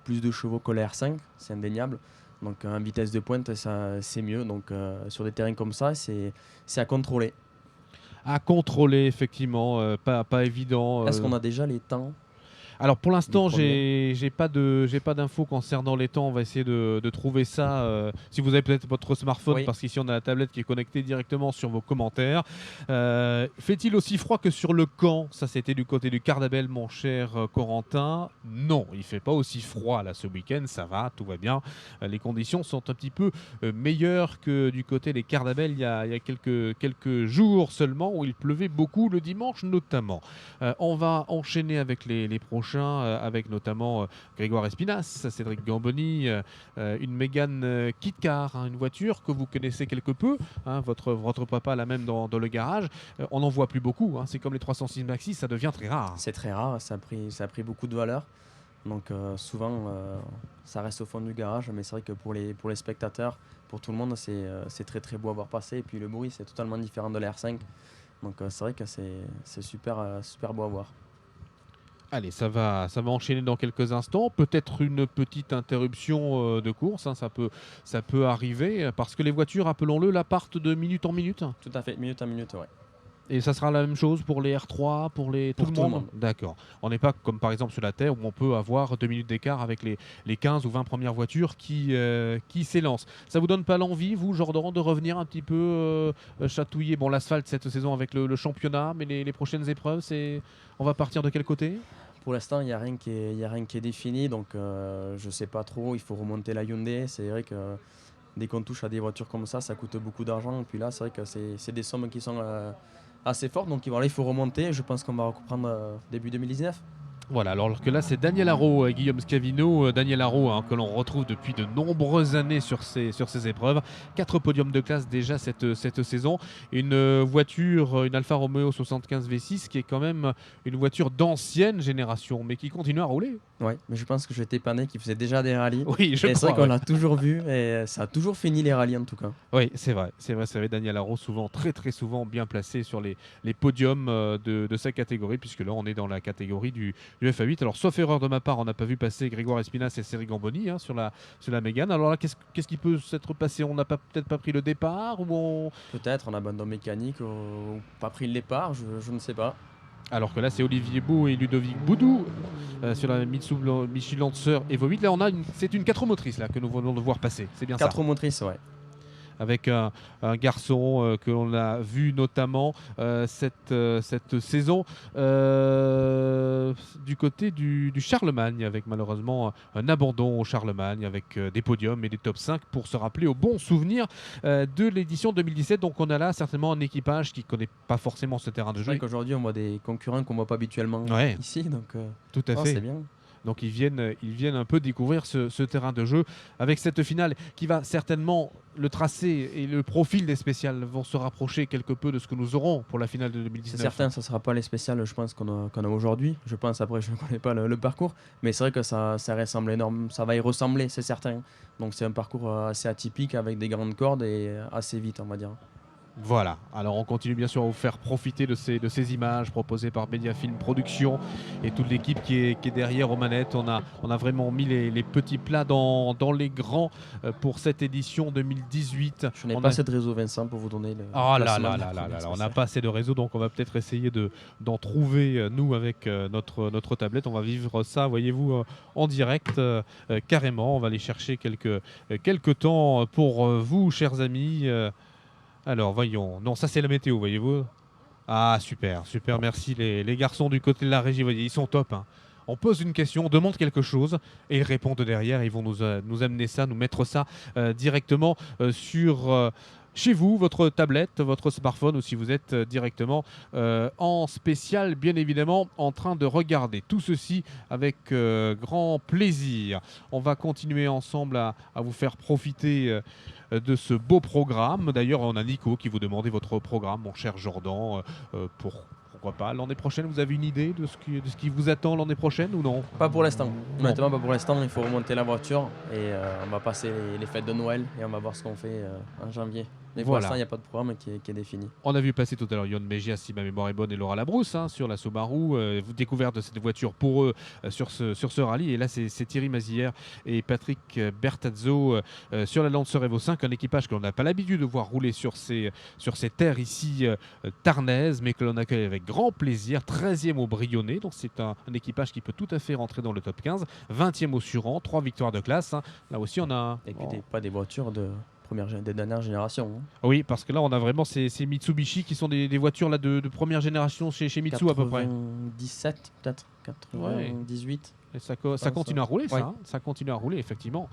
S4: plus de chevaux que la R5, c'est indéniable. Donc en vitesse de pointe, ça c'est mieux. Donc sur des terrains comme ça, c'est à contrôler.
S3: À contrôler, effectivement, pas évident.
S4: Est-ce qu'on a déjà les temps ?
S3: Alors pour l'instant, j'ai pas d'infos concernant les temps. On va essayer de trouver ça. Si vous avez peut-être votre smartphone, oui. Parce qu'ici on a la tablette qui est connectée directement sur vos commentaires. Fait-il aussi froid que sur le camp ? Ça, c'était du côté du Cardabel, mon cher Corentin. Non, il fait pas aussi froid là ce week-end. Ça va, tout va bien. Les conditions sont un petit peu meilleures que du côté des Cardabel. Il y a quelques jours seulement où il pleuvait beaucoup, le dimanche notamment. On va enchaîner avec les prochains prochain avec notamment Grégoire Espinas, Cédric Gamboni, une Mégane Kit-Car, une voiture que vous connaissez quelque peu, votre papa l'a même dans le garage. On n'en voit plus beaucoup, c'est comme les 306 Maxi, ça devient très rare.
S4: C'est très rare, ça a pris beaucoup de valeur. Donc souvent, ça reste au fond du garage, mais c'est vrai que pour les spectateurs, pour tout le monde, c'est très très beau à voir passer. Et puis le bruit, c'est totalement différent de la R5. Donc c'est vrai que c'est super beau à voir.
S3: Allez, ça va enchaîner dans quelques instants. Peut-être une petite interruption de course, ça peut arriver, parce que les voitures, appelons-le, là, partent de minute en minute.
S4: Tout à fait, minute en minute, ouais.
S3: Et ça sera la même chose pour les R3, pour tout le monde. D'accord. On n'est pas comme par exemple sur la Terre où on peut avoir 2 minutes d'écart avec les 15 ou 20 premières voitures qui s'élancent. Ça vous donne pas l'envie, vous, Jordan, de revenir un petit peu chatouiller l'asphalte cette saison avec le championnat, mais les prochaines épreuves, on va partir de quel côté ?
S4: Pour l'instant, il n'y a rien qui est défini, donc je ne sais pas trop. Il faut remonter la Hyundai. C'est vrai que dès qu'on touche à des voitures comme ça coûte beaucoup d'argent. Et puis là, c'est vrai que c'est des sommes qui sont assez fortes. Donc voilà, il faut remonter. Je pense qu'on va reprendre début 2019.
S3: Voilà, alors que là c'est Daniel Haro, Guillaume Scavino, Daniel Haro que l'on retrouve depuis de nombreuses années sur ces épreuves. 4 podiums de classe déjà cette saison. Une voiture, une Alfa Romeo 75 V6 qui est quand même une voiture d'ancienne génération, mais qui continue à rouler.
S4: Oui, mais je pense que j'étais pas né, qui faisait déjà des rallyes.
S3: Oui,
S4: c'est vrai qu'on l'a toujours vu et ça a toujours fini les rallyes en tout cas.
S3: Oui, c'est vrai. Daniel Haro, souvent, très très souvent bien placé sur les podiums de sa catégorie, puisque là on est dans la catégorie du FA8. Alors, sauf erreur de ma part, on n'a pas vu passer Grégoire Espinas et Cédric Gamboni sur la Mégane. Alors là, qu'est-ce qui peut s'être passé ? On n'a peut-être pas pris le départ
S4: Peut-être, on a abandon mécanique ou pas pris le départ, je ne sais pas.
S3: Alors que là, c'est Olivier Beau et Ludovic Boudou sur la Mitsubishi Lancer Evo 8. Là, c'est une 4 roues motrices là, que nous venons de voir passer. C'est bien
S4: 4 roues motrices, ouais.
S3: Avec un garçon que l'on a vu notamment cette saison du côté du Charlemagne, avec malheureusement un abandon au Charlemagne, avec des podiums et des top 5 pour se rappeler au bon souvenir de l'édition 2017. Donc on a là certainement un équipage qui ne connaît pas forcément ce terrain de jeu.
S4: C'est vrai qu'aujourd'hui on voit des concurrents qu'on ne voit pas habituellement ici. Donc,
S3: tout à fait.
S4: C'est bien.
S3: Donc ils viennent un peu découvrir ce terrain de jeu avec cette finale qui va certainement, le tracé et le profil des spéciales vont se rapprocher quelque peu de ce que nous aurons pour la finale de 2019.
S4: C'est certain, ça ne sera pas les spéciales je pense qu'on a aujourd'hui. Je pense, après je ne connais pas le parcours, mais c'est vrai que ça ressemble énorme, ça va y ressembler, c'est certain. Donc c'est un parcours assez atypique avec des grandes cordes et assez vite on va dire.
S3: Voilà, alors on continue bien sûr à vous faire profiter de ces images proposées par Mediafilm Production et toute l'équipe qui est derrière aux manettes. On a vraiment mis les petits plats dans les grands pour cette édition 2018.
S4: Je n'ai pas assez de réseau, Vincent, pour vous donner le
S3: on n'a pas assez de réseau, donc on va peut-être essayer d'en trouver, nous, avec notre tablette. On va vivre ça, voyez-vous, en direct, carrément. On va aller chercher quelques temps pour vous, chers amis. Alors, voyons. Non, ça, c'est la météo, voyez-vous. Ah, super, merci les garçons du côté de la régie. Voyez, ils sont top. On pose une question, on demande quelque chose et ils répondent derrière. Ils vont nous amener ça, nous mettre ça directement sur... chez vous, votre tablette, votre smartphone, ou si vous êtes directement en spécial, bien évidemment, en train de regarder tout ceci avec grand plaisir. On va continuer ensemble à vous faire profiter de ce beau programme. D'ailleurs, on a Nico qui vous demandait votre programme, mon cher Jordan, pourquoi pas l'année prochaine. Vous avez une idée de ce qui vous attend l'année prochaine ou non ?
S4: Pas pour l'instant. Honnêtement, pas pour l'instant. Il faut remonter la voiture et on va passer les fêtes de Noël et on va voir ce qu'on fait en janvier. Mais pour l'instant, il n'y a pas de programme qui est défini.
S3: On a vu passer tout à l'heure Yon Mégia, si ma mémoire est bonne, et Laura Labrousse sur la Subaru. Découverte de cette voiture pour eux sur ce rallye. Et là, c'est Thierry Mazière et Patrick Bertazzo sur la Lancer Evo 5, un équipage que l'on n'a pas l'habitude de voir rouler sur ces terres ici tarnaises, mais que l'on accueille avec grand plaisir. 13e au Brionnais, donc c'est un équipage qui peut tout à fait rentrer dans le top 15. 20e au Suran, 3 victoires de classe. Là aussi, on a...
S4: Et puis pas des voitures des dernières générations.
S3: Oui, parce que là, on a vraiment ces Mitsubishi qui sont des voitures là, de première génération chez Mitsu à peu près.
S4: 97 peut-être, 98.
S3: Et ça continue à rouler, ça. Ça continue à rouler, effectivement.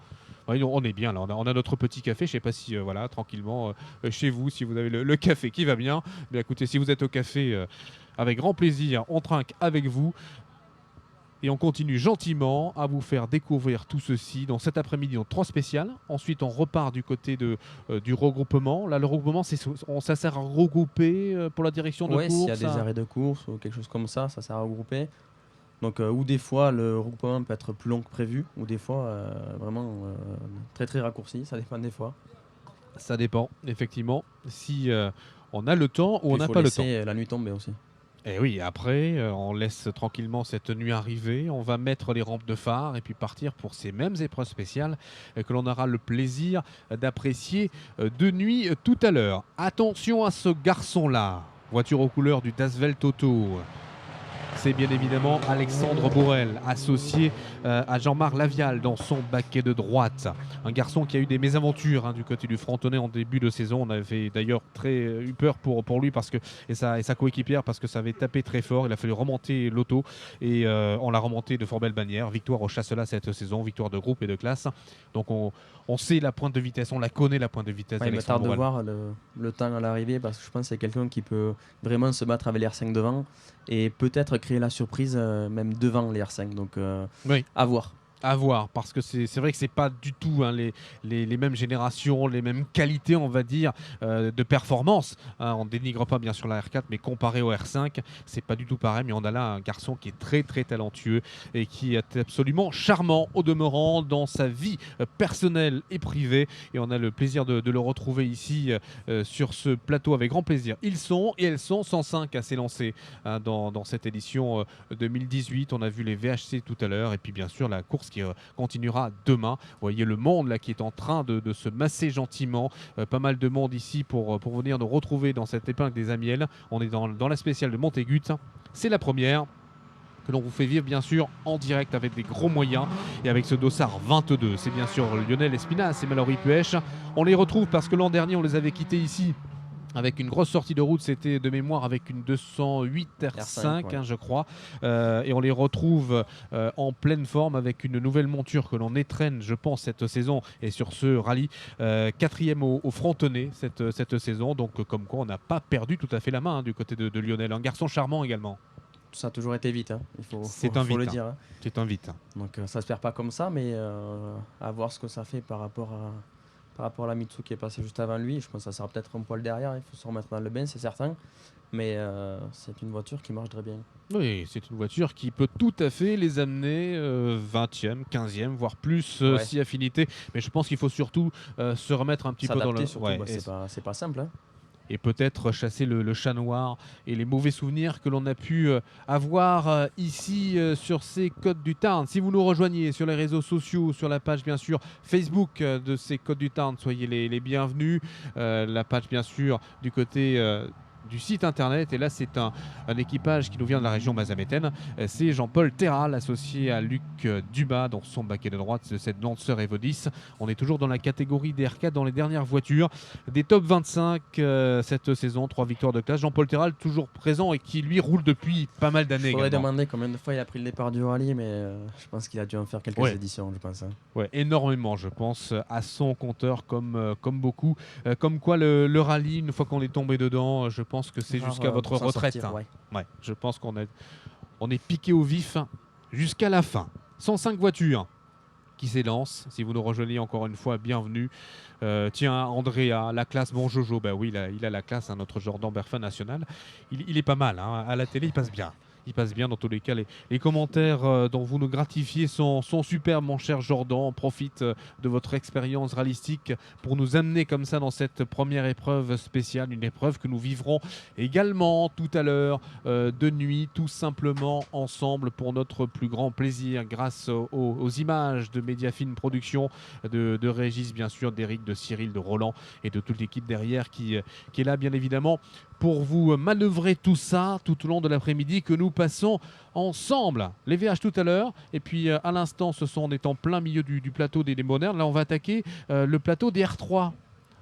S3: Oui, on est bien là, on a notre petit café, je ne sais pas si, tranquillement, chez vous, si vous avez le café qui va bien. Mais écoutez, si vous êtes au café, avec grand plaisir, on trinque avec vous. Et on continue gentiment à vous faire découvrir tout ceci dans cet après-midi, dans 3 spéciales. Ensuite, on repart du côté du regroupement. Là, le regroupement, ça sert à regrouper pour la direction de course.
S4: S'il y a des arrêts de course ou quelque chose comme ça sert à regrouper. Donc, ou des fois, le regroupement peut être plus long que prévu, ou des fois, vraiment très très raccourci. Ça dépend des fois.
S3: Ça dépend, effectivement. Si on a le temps ou on n'a pas le temps.
S4: Il faut laisser la nuit tomber aussi.
S3: Et oui, après, on laisse tranquillement cette nuit arriver, on va mettre les rampes de phare et puis partir pour ces mêmes épreuves spéciales que l'on aura le plaisir d'apprécier de nuit tout à l'heure. Attention à ce garçon-là, voiture aux couleurs du Das Welt Auto. C'est bien évidemment Alexandre Bourrel, associé à Jean-Marc Lavial dans son baquet de droite. Un garçon qui a eu des mésaventures du côté du Frontonnais en début de saison. On avait d'ailleurs eu peur pour lui et sa coéquipière parce que ça avait tapé très fort. Il a fallu remonter l'auto et on l'a remonté de fort belle manière. Victoire au Chasselas cette saison, victoire de groupe et de classe. Donc on sait la pointe de vitesse, on la connaît la pointe de vitesse d'Alexandre
S4: Bourrel.
S3: Il me
S4: tarde de voir le temps à l'arrivée parce que je pense que c'est quelqu'un qui peut vraiment se battre avec les R5 devant et peut-être créer la surprise même devant les R5. Donc
S3: oui.
S4: À voir.
S3: À voir, parce que c'est vrai que c'est pas du tout les mêmes générations, les mêmes qualités, on va dire, de performance. On dénigre pas bien sûr la R4, mais comparé au R5, c'est pas du tout pareil. Mais on a là un garçon qui est très très talentueux et qui est absolument charmant au demeurant dans sa vie personnelle et privée. Et on a le plaisir de le retrouver ici sur ce plateau avec grand plaisir. Ils sont et elles sont 105 à s'élancer dans cette édition 2018. On a vu les VHC tout à l'heure et puis bien sûr la course qui continuera demain. Vous voyez le monde là qui est en train de se masser gentiment. Pas mal de monde ici pour venir nous retrouver dans cette épingle des Amiels. On est dans la spéciale de Montaigut. C'est la première que l'on vous fait vivre bien sûr en direct avec des gros moyens et avec ce dossard 22. C'est bien sûr Lionel Espinas et Mallory Puech. On les retrouve parce que l'an dernier on les avait quittés ici avec une grosse sortie de route, c'était de mémoire avec une 208 R5,
S4: ouais.
S3: Je crois. Et on les retrouve en pleine forme avec une nouvelle monture que l'on étrenne, je pense, cette saison et sur ce rallye. 4e au Frontonnais cette saison. Donc, comme quoi, on n'a pas perdu tout à fait la main du côté de Lionel. Un garçon charmant également.
S4: Ça a toujours été vite, il faut
S3: le
S4: dire.
S3: C'est un vite.
S4: Donc, ça se perd pas comme ça, mais à voir ce que ça fait par rapport à la Mitsu qui est passée juste avant lui. Je pense que ça sera peut-être un poil derrière, il faut se remettre dans le bain, c'est certain. Mais c'est une voiture qui marche très bien.
S3: Oui, c'est une voiture qui peut tout à fait les amener 20e, 15e, voire plus si affinité. Mais je pense qu'il faut surtout se remettre un petit peu dans le...
S4: Surtout, c'est pas simple.
S3: Et peut-être chasser le chat noir et les mauvais souvenirs que l'on a pu avoir ici sur ces Côtes du Tarn. Si vous nous rejoignez sur les réseaux sociaux, sur la page bien sûr Facebook de ces Côtes du Tarn, soyez les bienvenus. La page bien sûr du côté... du site internet, et là c'est un équipage qui nous vient de la région mazamétaine. C'est Jean-Paul Terral associé à Luc Dumas dans son baquet de droite de cette Lancer Evo 10. On est toujours dans la catégorie des R4 dans les dernières voitures des top 25 cette saison, 3 victoires de classe. Jean-Paul Terral toujours présent et qui lui roule depuis pas mal d'années.
S4: Il faudrait demander combien de fois il a pris le départ du rallye, mais je pense qu'il a dû en faire quelques éditions, je pense.
S3: Ouais, énormément, je pense, à son compteur comme beaucoup. Comme quoi le rallye, une fois qu'on est tombé dedans, je pense que c'est jusqu'à votre retraite.
S4: Sortir,
S3: ouais, je pense qu'on est piqué au vif jusqu'à la fin. 105 voitures qui s'élancent. Si vous nous rejoignez encore une fois, bienvenue. Tiens, Andrea, la classe, bon Jojo, bah oui, il a la classe, notre Jordan Berfin national. Il est pas mal, à la télé, il passe bien. Il passe bien dans tous les cas. Les commentaires dont vous nous gratifiez sont superbes, mon cher Jordan. On profite de votre expérience rallistique pour nous amener comme ça dans cette première épreuve spéciale, une épreuve que nous vivrons également tout à l'heure de nuit, tout simplement ensemble pour notre plus grand plaisir, grâce aux images de Mediafilm Production, de Régis bien sûr, d'Éric, de Cyril, de Roland et de toute l'équipe derrière qui est là bien évidemment pour vous manœuvrer tout ça tout au long de l'après-midi que nous passons ensemble. Les VH tout à l'heure, et puis à l'instant, on est en plein milieu du plateau des modernes. Là, on va attaquer le plateau des R3.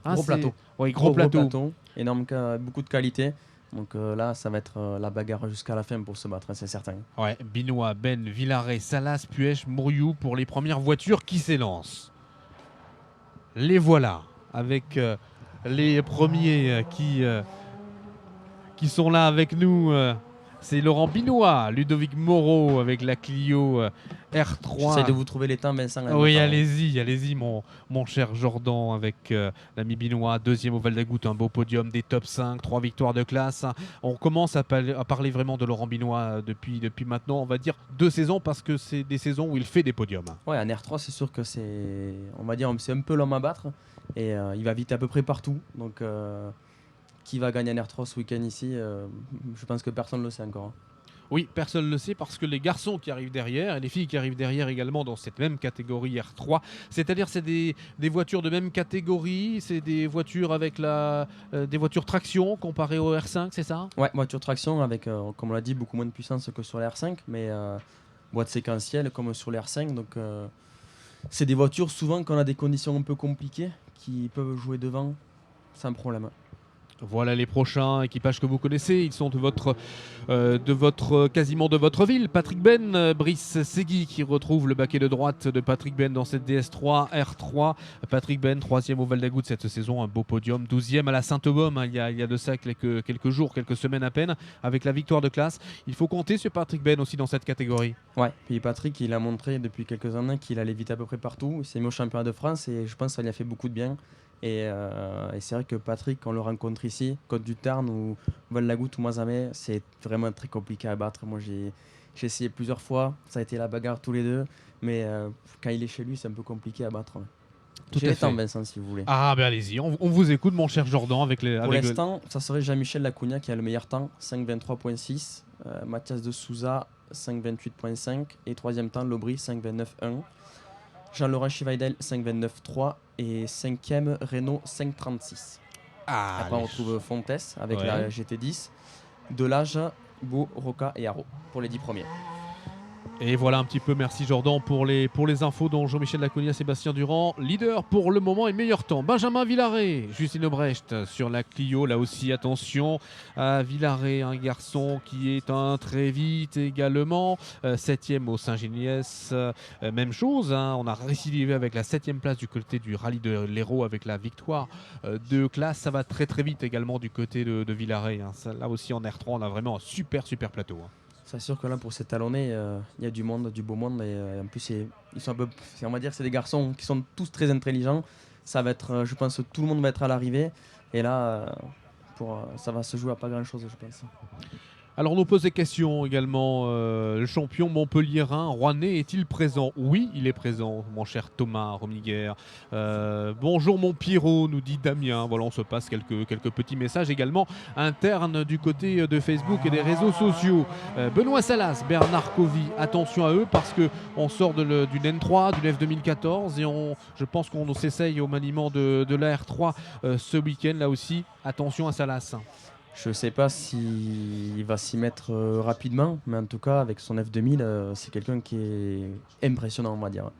S4: Gros plateau.
S3: Oui, gros plateau.
S4: Énorme, beaucoup de qualité. Donc là, ça va être la bagarre jusqu'à la fin pour se battre, c'est certain.
S3: Ouais, Binois, Ben, Villaret, Salas, Puech, Mouriou pour les premières voitures qui s'élancent. Les voilà, avec les premiers qui sont là avec nous C'est Laurent Binois, Ludovic Moreau avec la Clio R3.
S4: J'essaie de vous trouver les temps, Vincent.
S3: Oui, allez-y, mon cher Jordan, avec l'ami Binois, deuxième au Val d'Agout, un beau podium, des top 5, 3 victoires de classe. On commence à parler vraiment de Laurent Binois depuis maintenant, on va dire 2 saisons, parce que c'est des saisons où il fait des podiums.
S4: Ouais, en R3, c'est sûr que on va dire, c'est un peu l'homme à battre, et il va vite à peu près partout. Donc, qui va gagner en R3 ce week-end ici, je pense que personne ne le sait encore.
S3: Oui, personne ne le sait parce que les garçons qui arrivent derrière et les filles qui arrivent derrière également dans cette même catégorie R3, c'est-à-dire c'est des voitures de même catégorie, c'est des voitures avec des voitures traction comparées au R5, c'est ça?
S4: Ouais, voiture traction avec, comme on l'a dit, beaucoup moins de puissance que sur la R5, mais boîte séquentielle comme sur la R5. Donc c'est des voitures souvent quand on a des conditions un peu compliquées qui peuvent jouer devant sans problème.
S3: Voilà les prochains équipages que vous connaissez, ils sont quasiment de votre ville. Patrick Ben, Brice Segui qui retrouve le baquet de droite de Patrick Ben dans cette DS3 R3. Patrick Ben, 3e au Val d'Agout cette saison, un beau podium, 12e à la Sainte-Baume, il y a de ça quelques jours, quelques semaines à peine, avec la victoire de classe. Il faut compter sur Patrick Ben aussi dans cette catégorie.
S4: Ouais, puis Patrick, il a montré depuis quelques années qu'il allait vite à peu près partout. Il s'est mis au championnat de France et je pense que ça lui a fait beaucoup de bien. Et c'est vrai que Patrick, on le rencontre ici, Côte du Tarn ou Val-Lagoutte ou Mazamet, c'est vraiment très compliqué à battre. Moi, j'ai essayé plusieurs fois, ça a été la bagarre tous les deux, mais quand il est chez lui, c'est un peu compliqué à battre. J'ai les temps, Vincent, si vous voulez.
S3: Ah, ben allez-y, on vous écoute, mon cher Jordan.
S4: Pour l'instant, ça serait Jean-Michel Lacugna qui a le meilleur temps, 5,23,6. Mathias de Souza, 5,28,5. Et troisième temps, Lobry, 5,29,1. Jean-Laurent Chivaidel, 5,29,3. Et cinquième, Renault, 5,36. Après, on retrouve Fontes avec la GT10. Delage, Beau, Roca et Haro pour les 10 premiers.
S3: Et voilà un petit peu, merci Jordan pour les infos dont Jean-Michel Lacogna, Sébastien Durand, leader pour le moment et meilleur temps. Benjamin Villaret, Justine Obrecht sur la Clio, là aussi attention à Villaret, un garçon qui est un très vite également, 7e au Saint-Geniès, même chose, on a récidivé avec la 7e place du côté du rallye de l'Hérault avec la victoire de classe, ça va très très vite également du côté de Villaret, là aussi en R3 on a vraiment un super plateau.
S4: C'est sûr que là, pour cette talonnée, il y a du monde, du beau monde. Et en plus, ils sont un peu, on va dire que c'est des garçons qui sont tous très intelligents. Ça va être, je pense, tout le monde va être à l'arrivée. Et là, ça va se jouer à pas grand-chose, je pense.
S3: Alors on nous pose des questions également. Le champion montpelliérain Rouennais est-il présent? Oui, il est présent, mon cher Thomas Romiguer. Bonjour mon Pierrot, nous dit Damien. Voilà, on se passe quelques petits messages également internes du côté de Facebook et des réseaux sociaux. Benoît Salas, Bernard Covy, attention à eux parce qu'on sort d'une N3, d'une F2014 et je pense qu'on s'essaye au maniement de la R3 ce week-end. Là aussi, attention à Salas.
S4: Je ne sais pas s'il va s'y mettre rapidement, mais en tout cas, avec son F2000, c'est quelqu'un qui est impressionnant, on va dire.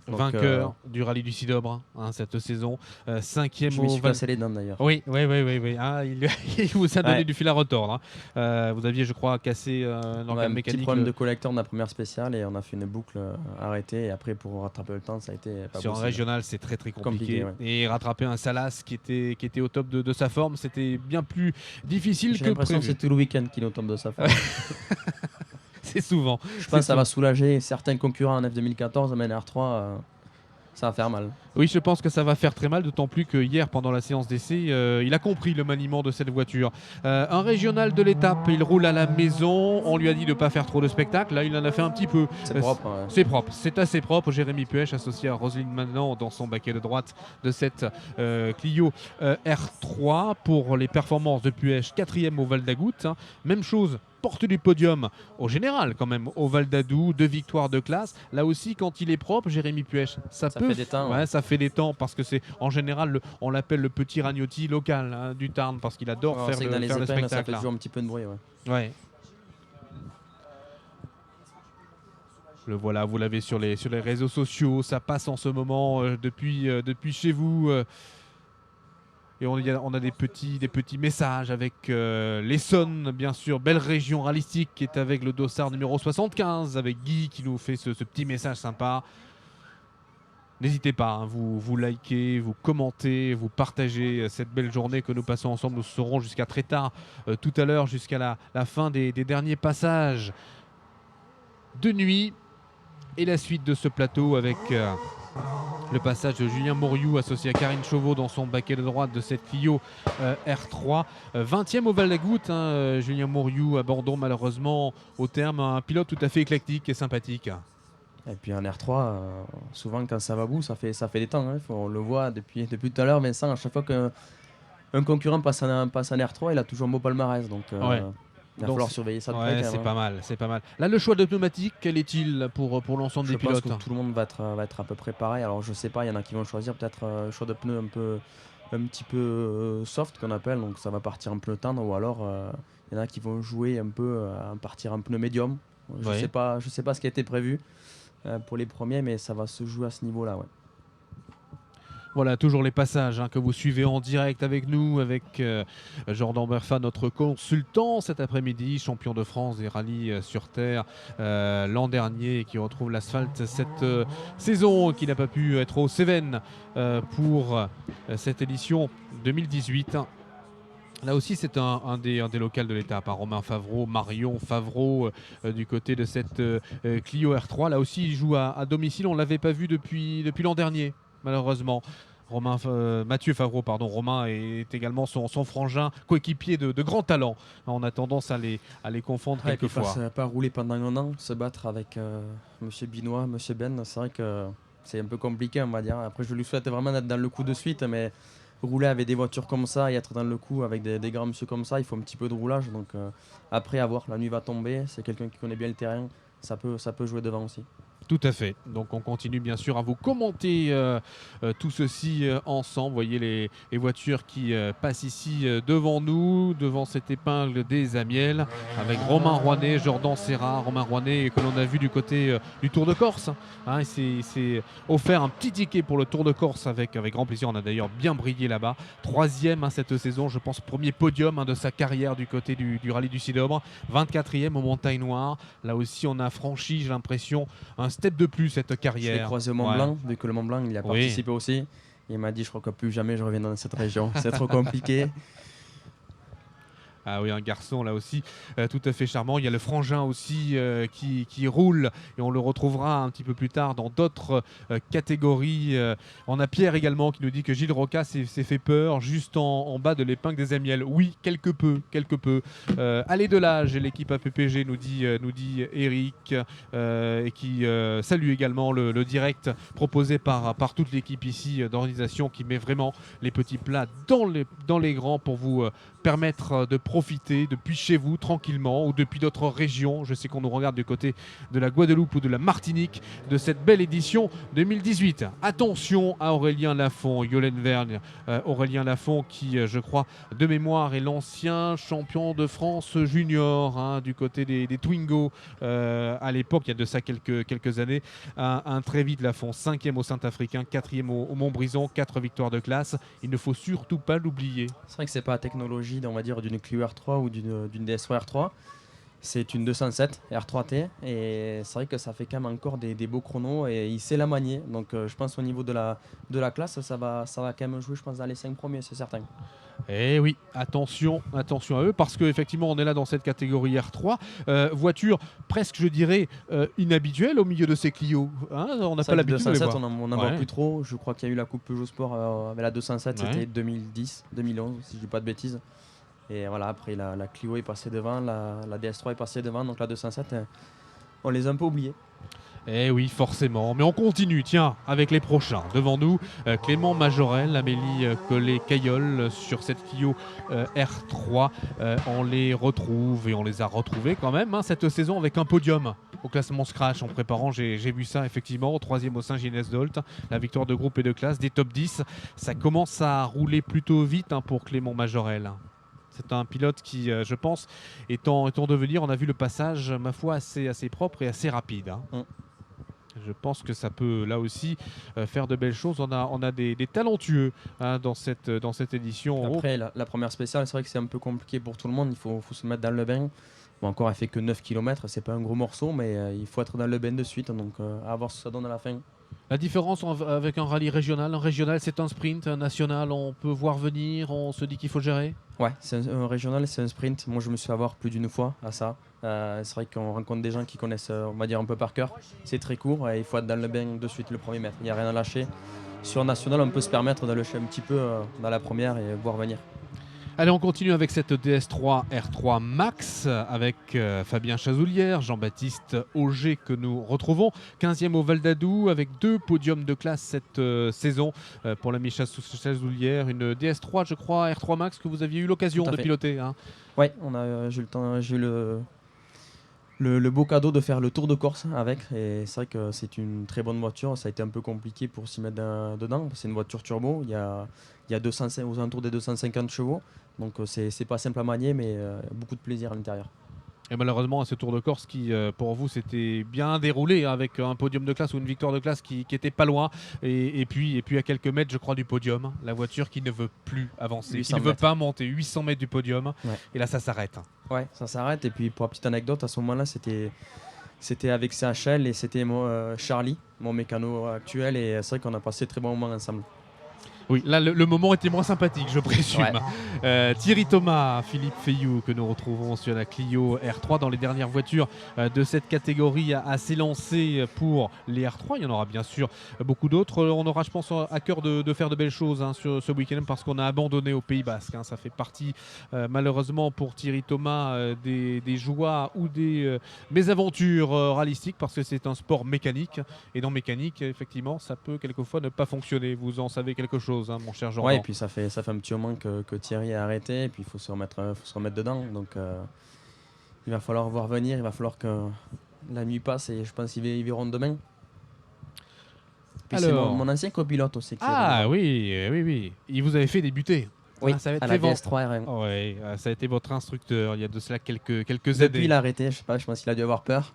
S3: Donc, vainqueur du rallye du Sidobre cette saison, 5e
S4: je me suis cassé les dents d'ailleurs.
S3: Oui. Il vous a donné du fil à retordre. Vous aviez, je crois, cassé l'organe mécanique.
S4: Un petit problème de collecteur dans la première spéciale et on a fait une boucle arrêtée. Et après, pour rattraper le temps, ça a été pas
S3: sur
S4: possible.
S3: un régional, c'est très compliqué. Et rattraper un Salas qui était au top de sa forme, c'était bien plus difficile que prévu.
S4: J'ai l'impression que c'est tout le week-end qu'il est au top de sa forme.
S3: C'est souvent.
S4: Je pense que ça va soulager certains concurrents en F2014, mais en R3, ça va faire mal.
S3: Oui, je pense que ça va faire très mal, d'autant plus que hier, pendant la séance d'essai, il a compris le maniement de cette voiture. Un régional de l'étape, il roule à la maison. On lui a dit de ne pas faire trop de spectacle. Là, il en a fait un petit peu.
S4: C'est propre.
S3: C'est propre. C'est assez propre. Jérémy Puech, associé à Roselyne Maintenant dans son baquet de droite de cette Clio R3 pour les performances de Puech, 4e au Val d'Agout. Même chose. Porte du podium au général quand même au Val d'Adoux, 2 victoires de classe. Là aussi, quand il est propre, Jérémy Puech, ça peut
S4: fait des temps.
S3: Ouais, ça fait des temps parce que c'est en général on l'appelle le petit Ragnotti local du Tarn parce qu'il adore faire le spectacle.
S4: Ça fait toujours un petit peu de bruit.
S3: Ouais. Le voilà, vous l'avez sur les réseaux sociaux, ça passe en ce moment depuis chez vous. Et on a des petits messages avec l'Essonne, bien sûr, belle région rallistique qui est avec le dossard numéro 75, avec Guy qui nous fait ce petit message sympa. N'hésitez pas, hein, vous likez, vous commentez, vous partagez cette belle journée que nous passons ensemble. Nous serons jusqu'à très tard tout à l'heure, jusqu'à la fin des derniers passages de nuit. Et la suite de ce plateau avec le passage de Julien Mouriou associé à Karine Chauveau dans son baquet de droite de cette Clio R3. 20e au Val-la-Goutte, hein, Julien Mouriou abandon malheureusement au terme. Un pilote tout à fait éclectique et sympathique.
S4: Et puis en R3, souvent quand ça va à bout, ça fait des temps. Hein. On le voit depuis tout à l'heure, Vincent, à chaque fois qu'un concurrent passe en R3, il a toujours un beau palmarès. Donc il va falloir surveiller ça de près.
S3: C'est pas mal, c'est pas mal. Là, le choix de pneumatique, quel est-il pour l'ensemble des pilotes?
S4: Je pense que tout le monde va être à peu près pareil. Alors je sais pas, il y en a qui vont choisir peut-être un choix de pneus un petit peu soft qu'on appelle, donc ça va partir un pneu tendre, ou alors il y en a qui vont jouer un peu à partir un pneu médium. Je sais pas ce qui a été prévu pour les premiers, mais ça va se jouer à ce niveau-là. Ouais.
S3: Voilà, toujours les passages que vous suivez en direct avec nous, avec Jordan Berfa, notre consultant cet après-midi, champion de France des rallyes sur terre l'an dernier, qui retrouve l'asphalte cette saison, qui n'a pas pu être aux Cévennes pour cette édition 2018. Là aussi, c'est un des locals de l'étape. Romain Favreau, Marion Favreau du côté de cette Clio R3. Là aussi, il joue à domicile. On ne l'avait pas vu depuis l'an dernier, malheureusement. Mathieu Favreau, Romain est également son frangin, coéquipier de grand talent. On a tendance à les confondre quelquefois.
S4: Pas rouler pendant un an, se battre avec Monsieur Binois, Monsieur Ben, c'est vrai que c'est un peu compliqué, on va dire. Après, je lui souhaite vraiment d'être dans le coup de suite, mais rouler avec des voitures comme ça et être dans le coup avec des grands monsieur comme ça, il faut un petit peu de roulage. Donc après, à voir, la nuit va tomber, c'est quelqu'un qui connaît bien le terrain, ça peut jouer devant aussi.
S3: Tout à fait. Donc on continue bien sûr à vous commenter tout ceci ensemble. Vous voyez les voitures qui passent ici devant nous, devant cette épingle des Amiel, avec Romain Rouanet, Jordan Serra. Romain Rouanet que l'on a vu du côté du Tour de Corse. Il s'est offert un petit ticket pour le Tour de Corse avec grand plaisir. On a d'ailleurs bien brillé là-bas. 3e cette saison, je pense, premier podium de sa carrière du côté du rallye du Sidobre. 24e aux Montagnes Noires. Là aussi, on a franchi, j'ai l'impression, un step de plus cette carrière.
S4: Je l'ai croisé au Mont Blanc, vu que le Mont Blanc il y a participé aussi. Il m'a dit, je crois que plus jamais je reviens dans cette région. C'est trop compliqué.
S3: Ah oui, un garçon là aussi tout à fait charmant. Il y a le frangin aussi qui roule et on le retrouvera un petit peu plus tard dans d'autres catégories. On a Pierre également qui nous dit que Gilles Roca s'est fait peur juste en bas de l'épingle des Amiel. Oui, quelque peu. Allez de l'âge, l'équipe APPG nous dit Eric et qui salue également le direct proposé par toute l'équipe ici d'organisation qui met vraiment les petits plats dans les grands pour vous permettre de profiter depuis chez vous tranquillement ou depuis d'autres régions. Je sais qu'on nous regarde du côté de la Guadeloupe ou de la Martinique de cette belle édition 2018. Attention à Aurélien Lafont, Yolène Vergne. Aurélien Lafont qui, je crois, de mémoire est l'ancien champion de France junior du côté des Twingo à l'époque, il y a de ça quelques années. Un très vite Lafont, 5e au Saint-Africain, 4e au Montbrison, 4 victoires de classe. Il ne faut surtout pas l'oublier.
S4: C'est vrai que c'est pas la technologie on va dire d'une Clio R3 ou d'une DS3 R3, c'est une 207 R3T et c'est vrai que ça fait quand même encore des beaux chronos et il sait la manier, donc je pense au niveau de la classe ça va quand même jouer, je pense, dans les 5 premiers, c'est certain.
S3: Et oui, attention à eux parce qu'effectivement on est là dans cette catégorie R3, voiture presque je dirais inhabituelle au milieu de ces Clio, on n'a pas l'habitude de les voir.
S4: On n'en voit plus trop, je crois qu'il y a eu la coupe Peugeot Sport avec la 207, c'était 2010, 2011 si je dis pas de bêtises. Et voilà, après la Clio est passée devant, la DS3 est passée devant, donc la 207, on les a un peu oubliés.
S3: Eh oui, forcément. Mais on continue, tiens, avec les prochains. Devant nous, Clément Majorel, Amélie Collet-Caillol sur cette Clio R3. On les retrouve et on les a retrouvés quand même cette saison avec un podium au classement Scratch. En préparant, j'ai vu ça effectivement. 3e au Saint-Ginès-d'Olt. La victoire de groupe et de classe, des top 10. Ça commence à rouler plutôt vite pour Clément Majorel. C'est un pilote qui, je pense, est en devenir. On a vu le passage, ma foi, assez propre et assez rapide. Je pense que ça peut, là aussi, faire de belles choses. On a des talentueux dans cette édition.
S4: Après, la première spéciale, c'est vrai que c'est un peu compliqué pour tout le monde. Il faut se mettre dans le bain. Bon, encore, elle fait que 9 km. C'est pas un gros morceau, mais il faut être dans le bain de suite. Donc, à voir ce que ça donne à la fin.
S3: La différence avec un rallye régional, c'est un sprint, un national on peut voir venir, on se dit qu'il faut gérer.
S4: Ouais, un régional, c'est un sprint. Moi, je me suis avoir plus d'une fois à ça. C'est vrai qu'on rencontre des gens qui connaissent, on va dire, un peu par cœur. C'est très court et il faut être dans le bain de suite le premier mètre. Il n'y a rien à lâcher. Sur un national, on peut se permettre de lâcher un petit peu dans la première et voir venir.
S3: Allez, on continue avec cette DS3 R3 Max avec Fabien Chazoulière, Jean-Baptiste Auger que nous retrouvons. 15e au Val d'Adou avec 2 podiums de classe cette saison pour l'ami Chazoulière. Une DS3, je crois, R3 Max que vous aviez eu l'occasion de piloter. Hein.
S4: Oui, j'ai eu le beau cadeau de faire le Tour de Corse avec. Et c'est vrai que c'est une très bonne voiture. Ça a été un peu compliqué pour s'y mettre dedans. C'est une voiture turbo. Il y a aux alentours des 250 chevaux. Donc c'est pas simple à manier, mais beaucoup de plaisir à l'intérieur.
S3: Et malheureusement, à ce Tour de Corse qui, pour vous, s'était bien déroulé avec un podium de classe ou une victoire de classe qui était pas loin. Et puis à quelques mètres, je crois, du podium. La voiture qui ne veut plus avancer, qui ne veut pas monter 800 mètres du podium. Ouais. Et là, ça s'arrête.
S4: Ouais, ça s'arrête. Et puis, pour la petite anecdote, à ce moment-là, c'était avec CHL et c'était Charlie, mon mécano actuel. Et c'est vrai qu'on a passé très bon moment ensemble.
S3: Oui, là le moment était moins sympathique, je présume. Ouais. Thierry Thomas, Philippe Feilloux, que nous retrouvons sur la Clio R3 dans les dernières voitures de cette catégorie, à s'élancer pour les R3. Il y en aura bien sûr beaucoup d'autres. On aura, je pense, à cœur de faire de belles choses sur ce week-end parce qu'on a abandonné au Pays Basque. Ça fait partie, malheureusement, pour Thierry Thomas, des joies ou des mésaventures rallystiques parce que c'est un sport mécanique. Et dans mécanique, effectivement, ça peut quelquefois ne pas fonctionner. Vous en savez quelque chose, mon cher Jean.
S4: Ouais, et puis ça fait un petit moment que Thierry a arrêté, et puis il faut se remettre dedans. Donc il va falloir voir venir, il va falloir que la nuit passe, et je pense qu'ils verront demain. Puis c'est mon ancien copilote aussi.
S3: Oui. Il vous avait fait débuter.
S4: Oui, ça a été DS3
S3: RM. Oui, ça a été votre instructeur il y a de cela quelques années.
S4: Depuis, il a arrêté, je pense qu'il a dû avoir peur.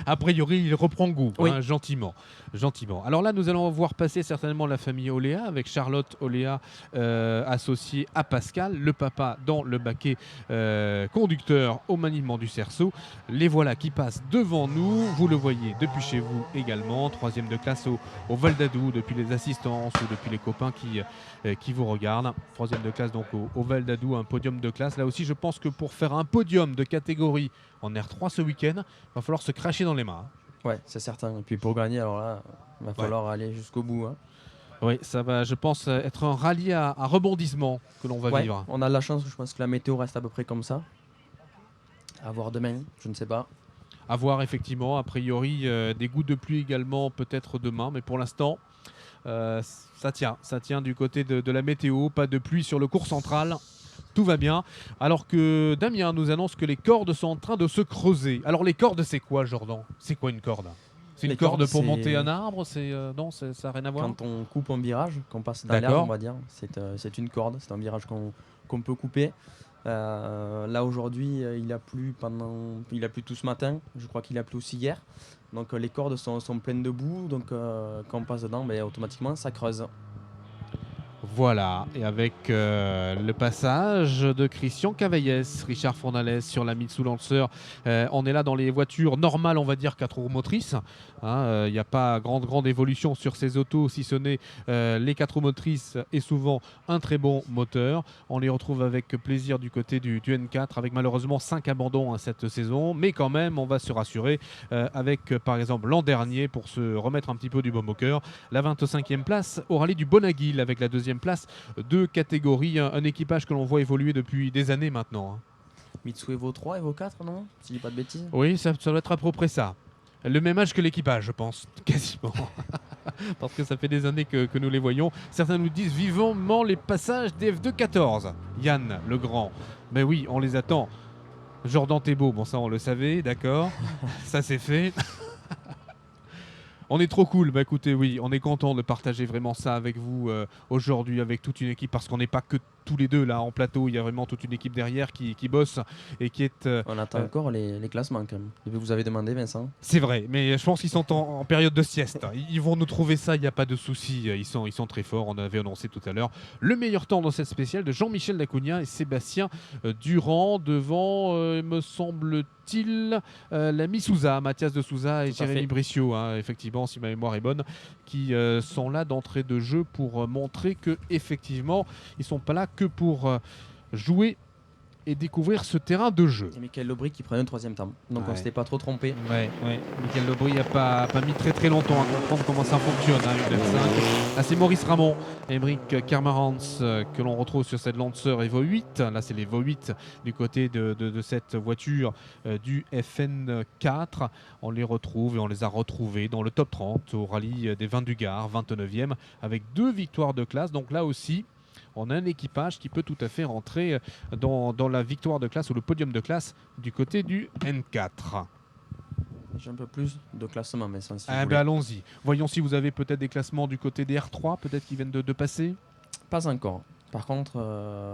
S3: A priori, il reprend goût, gentiment. Alors là, nous allons voir passer certainement la famille Oléa avec Charlotte Oléa associée à Pascal, le papa dans le baquet conducteur au maniement du cerceau. Les voilà qui passent devant nous. Vous le voyez depuis chez vous également. 3e de classe au Val d'Adou, depuis les assistances ou depuis les copains qui vous regardent. 3e de classe donc au Val d'Adou, un podium de classe. Là aussi, je pense que pour faire un podium de catégorie en R3 ce week-end, il va falloir se cracher dans les mains.
S4: Ouais, c'est certain. Et puis pour gagner, alors là, il va falloir aller jusqu'au bout.
S3: Oui, ça va, je pense, être un rallye à rebondissement que l'on va vivre.
S4: On a de la chance, je pense que la météo reste à peu près comme ça. À voir demain, je ne sais pas.
S3: À voir, effectivement. A priori, des gouttes de pluie également, peut-être demain. Mais pour l'instant, ça tient du côté de la météo. Pas de pluie sur le cours central. Tout va bien. Alors que Damien nous annonce que les cordes sont en train de se creuser. Alors les cordes, c'est quoi, Jordan? C'est quoi une corde? C'est une corde pour monter un arbre? Non, ça n'a rien à voir.
S4: Quand on coupe un virage, qu'on passe dans l'herbe, on va dire, c'est une corde. C'est un virage qu'on peut couper. Là aujourd'hui, il a plu tout ce matin. Je crois qu'il a plu aussi hier. Donc les cordes sont pleines de boue. Donc quand on passe dedans, automatiquement, ça creuse.
S3: Voilà, et avec le passage de Christian Cavaillès, Richard Fournalès sur la Mitsu Lancer. On est là dans les voitures normales, on va dire 4 roues motrices. Il n'y a pas grande évolution sur ces autos, si ce n'est les 4 roues motrices et souvent un très bon moteur. On les retrouve avec plaisir du côté du N4, avec malheureusement 5 abandons cette saison. Mais quand même, on va se rassurer avec, par exemple, l'an dernier, pour se remettre un petit peu du baume au cœur, la 25e place au rallye du Bonaguil, avec la 2e place de catégorie, un équipage que l'on voit évoluer depuis des années maintenant.
S4: Mitsu Evo 3, Evo 4, non? Si je dis pas de bêtises.
S3: Oui, ça doit être à peu près ça. Le même âge que l'équipage, je pense, quasiment. Parce que ça fait des années que nous les voyons. Certains nous disent vivement les passages des F2-14. Yann Legrand. Mais oui, on les attend. Jordan Thébault, bon ça on le savait, d'accord. Ça c'est fait. On est trop cool, écoutez, oui, on est content de partager vraiment ça avec vous aujourd'hui, avec toute une équipe, parce qu'on n'est pas que tous les deux là en plateau. Il y a vraiment toute une équipe derrière qui bosse et qui est.
S4: On attend encore les classements quand même. Vous avez demandé, Vincent.
S3: C'est vrai, mais je pense qu'ils sont en période de sieste. Ils vont nous trouver ça, il n'y a pas de souci. Ils sont très forts. On avait annoncé tout à l'heure le meilleur temps dans cette spéciale de Jean-Michel Dacugna et Sébastien Durand devant, me semble-t-il, l'ami Souza, Mathias de Souza et Jérémy Bricio, effectivement, si ma mémoire est bonne, qui sont là d'entrée de jeu pour montrer que effectivement, ils sont pas là que pour jouer et découvrir ce terrain de jeu.
S4: Et Michael Lebris qui prenait un 3e temps. Donc on s'était pas trop trompé.
S3: Ouais. Michael Lebris n'a pas mis très longtemps à comprendre comment ça fonctionne. Une F5. Là c'est Maurice Ramon, Émeric Kermarans que l'on retrouve sur cette Lancer Evo 8. Là c'est l'Evo 8 du côté de cette voiture du FN4. On les retrouve et on les a retrouvés dans le top 30 au rallye des Vins du Gard, 29e, avec 2 victoires de classe. Donc là aussi, on a un équipage qui peut tout à fait rentrer dans la victoire de classe ou le podium de classe du côté du N4.
S4: J'ai un peu plus de classement, mais sans.
S3: Allons-y. Voyons si vous avez peut-être des classements du côté des R3, peut-être qui viennent de passer.
S4: Pas encore. Par contre,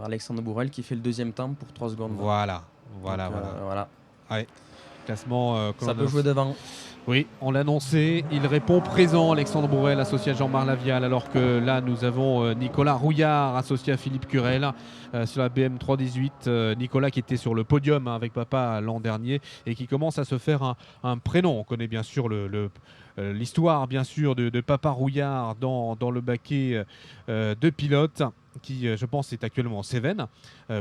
S4: Alexandre Bourrel qui fait le 2e temps pour 3 secondes.
S3: Voilà. Ouais. Classement.
S4: Ça peut jouer devant.
S3: Oui, on l'a annoncé, il répond présent, Alexandre Bourrel, associé à Jean-Marc Lavial, alors que là nous avons Nicolas Rouillard, associé à Philippe Curel, sur la BM 318. Nicolas qui était sur le podium avec papa l'an dernier et qui commence à se faire un prénom. On connaît bien sûr l'histoire bien sûr de papa Rouillard dans le baquet de pilote, qui je pense est actuellement en Cévennes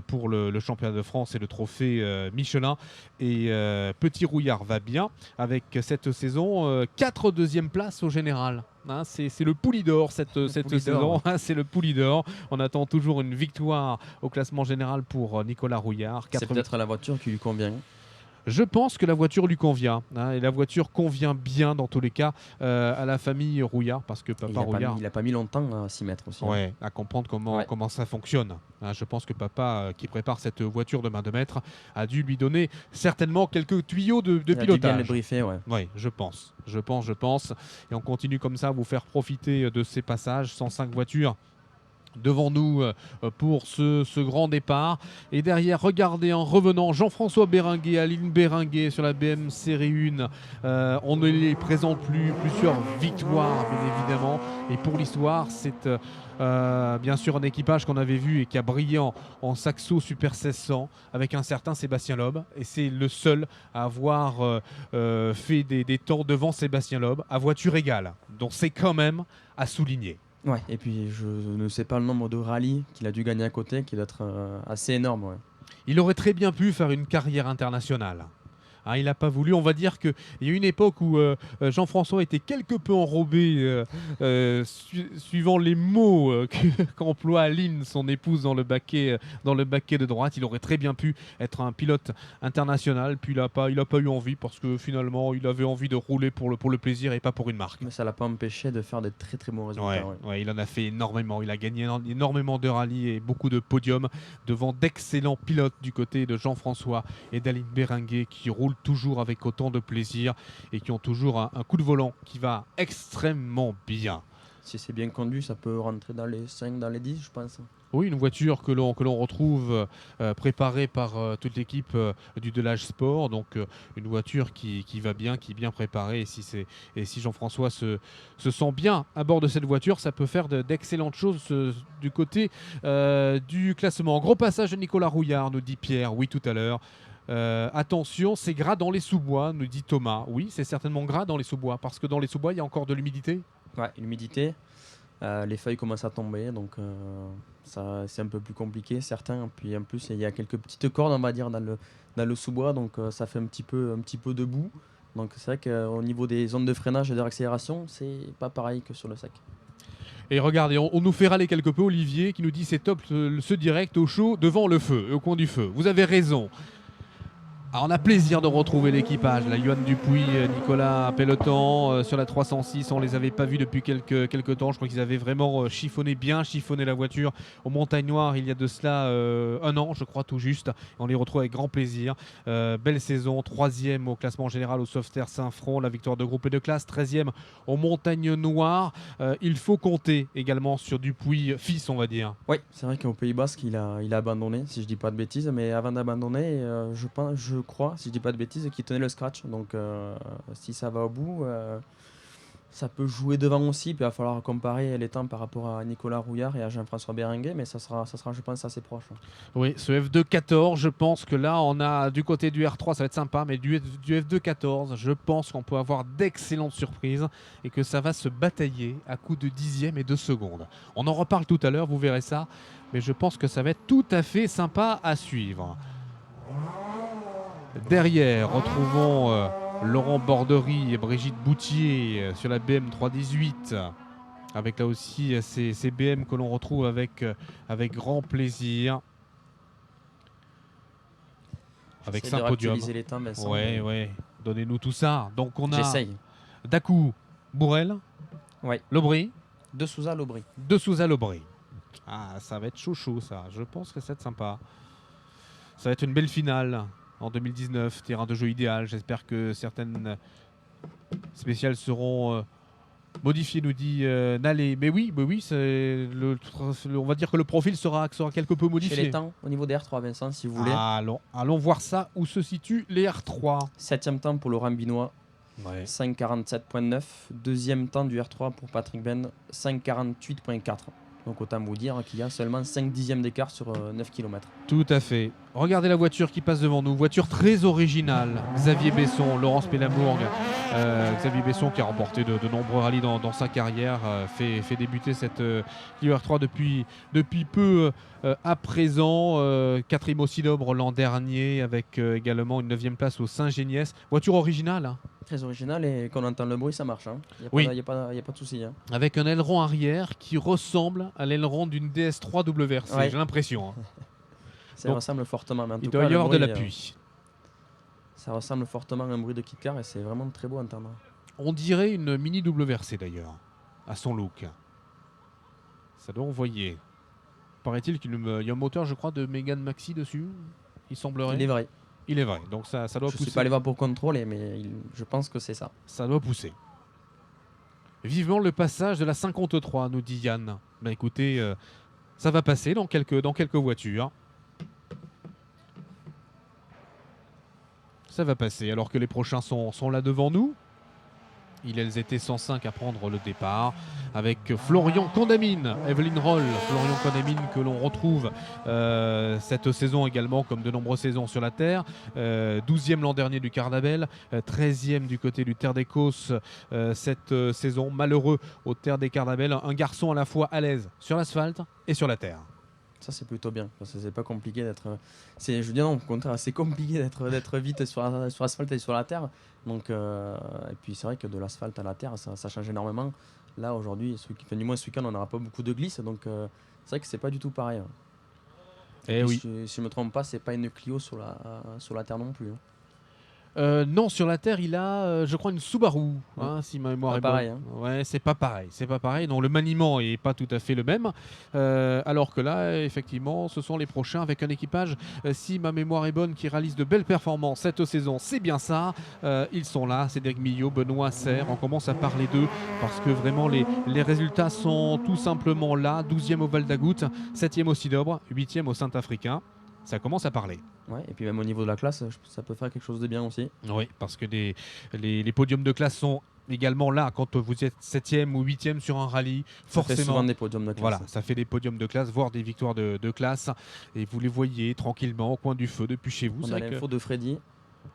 S3: pour le championnat de France et le trophée Michelin. Et petit Rouillard va bien avec cette saison 4 deuxièmes places au général. C'est le Pouli d'or cette saison. C'est le Pouli d'or. On attend toujours une victoire au classement général pour Nicolas Rouillard.
S4: C'est peut-être la voiture qui lui convient.
S3: Je pense que la voiture lui convient, et la voiture convient bien dans tous les cas à la famille Rouillard, parce que papa Rouillard...
S4: Il n'a pas mis longtemps à s'y mettre aussi.
S3: Ouais, à comprendre comment ça fonctionne. Je pense que papa, qui prépare cette voiture de main de maître, a dû lui donner certainement quelques tuyaux de pilotage. Il a dû bien
S4: le briefer,
S3: Oui, je pense. Et on continue comme ça à vous faire profiter de ces passages. 105 voitures devant nous pour ce grand départ. Et derrière, regardez en revenant Jean-François Béringuet, Aline Béringuet sur la BM Série 1. On ne les présente plus, plusieurs victoires bien évidemment. Et pour l'histoire, c'est bien sûr un équipage qu'on avait vu et qui a brillé en Saxo Super 1600 avec un certain Sébastien Loeb. Et c'est le seul à avoir fait des temps devant Sébastien Loeb à voiture égale. Donc c'est quand même à souligner.
S4: Ouais, et puis je ne sais pas le nombre de rallyes qu'il a dû gagner à côté, qui doit être assez énorme. Ouais.
S3: Il aurait très bien pu faire une carrière internationale. Il n'a pas voulu. On va dire qu'il y a une époque où Jean-François était quelque peu enrobé, suivant les mots qu'emploie Aline, son épouse, dans le baquet de droite. Il aurait très bien pu être un pilote international, puis il n'a pas eu envie, parce que finalement, il avait envie de rouler pour le plaisir et pas pour une marque.
S4: Mais ça ne l'a pas empêché de faire de très très bons résultats.
S3: Ouais, il en a fait énormément. Il a gagné énormément de rallyes et beaucoup de podiums devant d'excellents pilotes du côté de Jean-François et d'Aline Béringuet, qui roulent toujours avec autant de plaisir et qui ont toujours un coup de volant qui va extrêmement bien.
S4: Si c'est bien conduit, ça peut rentrer dans les 5, dans les 10, je pense.
S3: Oui, une voiture que l'on retrouve préparée par toute l'équipe du Delage Sport. Donc une voiture qui va bien, qui est bien préparée. Et si Jean-François se sent bien à bord de cette voiture, ça peut faire d'excellentes choses du côté du classement. Gros passage de Nicolas Rouillard, nous dit Pierre, oui tout à l'heure. Attention, c'est gras dans les sous-bois, nous dit Thomas. Oui, c'est certainement gras dans les sous-bois, parce que dans les sous-bois, il y a encore de l'humidité.
S4: Ouais, l'humidité. Les feuilles commencent à tomber, donc ça, c'est un peu plus compliqué, certains. Puis en plus, il y a quelques petites cordes, on va dire, dans le sous-bois, donc ça fait un petit peu de boue. Donc c'est vrai qu'au niveau des zones de freinage et de réaccélération, c'est pas pareil que sur le sec.
S3: Et regardez, on nous fait râler quelque peu, Olivier, qui nous dit c'est top ce direct au chaud devant le feu, au coin du feu. Vous avez raison. Ah, on a plaisir de retrouver l'équipage. La Yoann Dupuis, Nicolas Pelletan sur la 306. On les avait pas vus depuis quelques temps. Je crois qu'ils avaient vraiment bien chiffonné la voiture aux Montagnes Noires il y a de cela un an, je crois tout juste. On les retrouve avec grand plaisir. Belle saison, 3e au classement général au Softair Saint-Front. La victoire de groupe et de classe, 13e aux Montagnes Noires. Il faut compter également sur Dupuis, fils, on va dire.
S4: Oui, c'est vrai qu'au Pays Basque, il a abandonné, si je dis pas de bêtises. Mais avant d'abandonner, je crois, si je dis pas de bêtises, qu'il tenait le scratch. Donc si ça va au bout, ça peut jouer devant aussi. Puis il va falloir comparer les temps par rapport à Nicolas Rouillard et à Jean-François Bérenguet, mais ça sera, je pense, assez proche.
S3: Oui, ce F2-14, je pense que là, on a du côté du R3, ça va être sympa, mais du F2-14, je pense qu'on peut avoir d'excellentes surprises et que ça va se batailler à coups de dixièmes et de secondes. On en reparle tout à l'heure, vous verrez ça, mais je pense que ça va être tout à fait sympa à suivre. Derrière, retrouvons Laurent Bordery et Brigitte Boutier sur la BM 318. Avec là aussi ces BM que l'on retrouve avec grand plaisir. Avec 5 podiums.
S4: Les temps, Vincent,
S3: ouais. Donnez-nous tout ça. Donc on a
S4: J'essaye.
S3: Dakou, Bourrel, Lobry.
S4: De Souza, Lobry.
S3: Ah, ça va être chaud ça. Je pense que ça va être sympa. Ça va être une belle finale en 2019. Terrain de jeu idéal. J'espère que certaines spéciales seront modifiées, nous dit Nalé. Mais oui, on va dire que le profil sera quelque peu modifié.
S4: Chez les temps, au niveau des R3, Vincent, si vous voulez.
S3: Allons voir ça. Où se situent les R3 ?
S4: 7e temps pour Laurent Binois. 5,47.9. Deuxième temps du R3 pour Patrick Ben, 5,48.4. Donc autant vous dire qu'il y a seulement 5 dixièmes d'écart sur 9 km.
S3: Tout à fait. Regardez la voiture qui passe devant nous. Voiture très originale. Xavier Besson, Laurence Pélamourgue. Xavier Besson qui a remporté de nombreux rallyes dans sa carrière. Fait débuter cette Clio R3 depuis peu à présent. 4e au Cilobre l'an dernier avec également une 9e place au Saint-Géniès. Voiture originale. Hein.
S4: Très original et quand on entend le bruit, ça marche. Il n'y a pas de souci. Hein.
S3: Avec un aileron arrière qui ressemble à l'aileron d'une DS3 WRC, j'ai l'impression.
S4: Ça ressemble fortement. Mais en
S3: il
S4: tout
S3: doit
S4: cas,
S3: y avoir de l'appui.
S4: Ça ressemble fortement à un bruit de kit-car et c'est vraiment très beau à entendre.
S3: On dirait une mini WRC d'ailleurs, à son look. Ça doit envoyer. Paraît-il qu'il y a un moteur, je crois, de Mégane Maxi dessus. Il semblerait. Il est vrai, donc ça doit pousser.
S4: Je ne suis pas allé voir pour contrôler, mais je pense que c'est ça.
S3: Ça doit pousser. Vivement le passage de la 53, nous dit Yann. Ben écoutez, ça va passer dans quelques voitures. Ça va passer, alors que les prochains sont là devant nous. Ils étaient 105 à prendre le départ avec Florian Condamine, Evelyne Roll. Florian Condamine que l'on retrouve cette saison également comme de nombreuses saisons sur la Terre. 12e l'an dernier du Cardabel, 13e du côté du Terre d'Écosse cette saison. Malheureux au Terre des Cardabel, un garçon à la fois à l'aise sur l'asphalte et sur la terre.
S4: Ça c'est plutôt bien, parce que c'est pas compliqué d'être. Je veux dire non, au contraire, c'est compliqué d'être vite sur l'asphalte et sur la terre. Donc et puis c'est vrai que de l'asphalte à la terre, ça change énormément. Là aujourd'hui, du moins ce week-end, on n'aura pas beaucoup de glisse, donc c'est vrai que c'est pas du tout pareil. Et oui. Si je me trompe pas, c'est pas une Clio sur la terre non plus.
S3: Non, sur la Terre, il a, je crois, une Subaru, si ma mémoire est bonne.
S4: Pareil.
S3: Ouais, c'est pas pareil. Donc le maniement est pas tout à fait le même. Alors que là, effectivement, ce sont les prochains avec un équipage, si ma mémoire est bonne, qui réalise de belles performances cette saison. C'est bien ça. Ils sont là. Cédric Millot, Benoît Serre. On commence à parler d'eux parce que vraiment les résultats sont tout simplement là. 12e au Val d'Agout, 7e au Cidobre, 8e au Saint-Africain. Ça commence à parler.
S4: Ouais, et puis même au niveau de la classe, ça peut faire quelque chose de bien aussi.
S3: Oui, parce que les podiums de classe sont également là quand vous êtes 7e ou 8e sur un rallye. Forcément,
S4: ça fait souvent des podiums de classe.
S3: Voilà, ça fait des podiums de classe, voire des victoires de classe. Et vous les voyez tranquillement au coin du feu depuis chez vous.
S4: On a l'info de Freddy.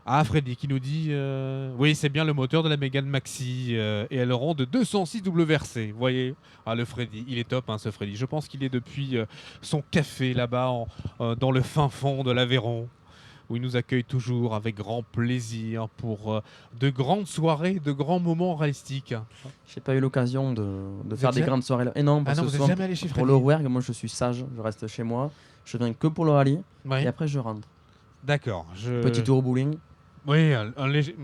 S3: Ah, Freddy qui nous dit oui, c'est bien le moteur de la Mégane Maxi et elle rend de 206 WRC. Vous voyez, le Freddy, il est top ce Freddy. Je pense qu'il est depuis son café là-bas dans le fin fond de l'Aveyron, où il nous accueille toujours avec grand plaisir pour de grandes soirées, de grands moments ralistiques.
S4: J'ai pas eu l'occasion de faire des grandes soirées là. Et non, parce
S3: que
S4: vous n'êtes jamais allé chez Freddy. Pour le WERG, moi je suis sage, je reste chez moi, je viens que pour le rallye et après je rentre.
S3: D'accord.
S4: Petit tour au bowling.
S3: Oui,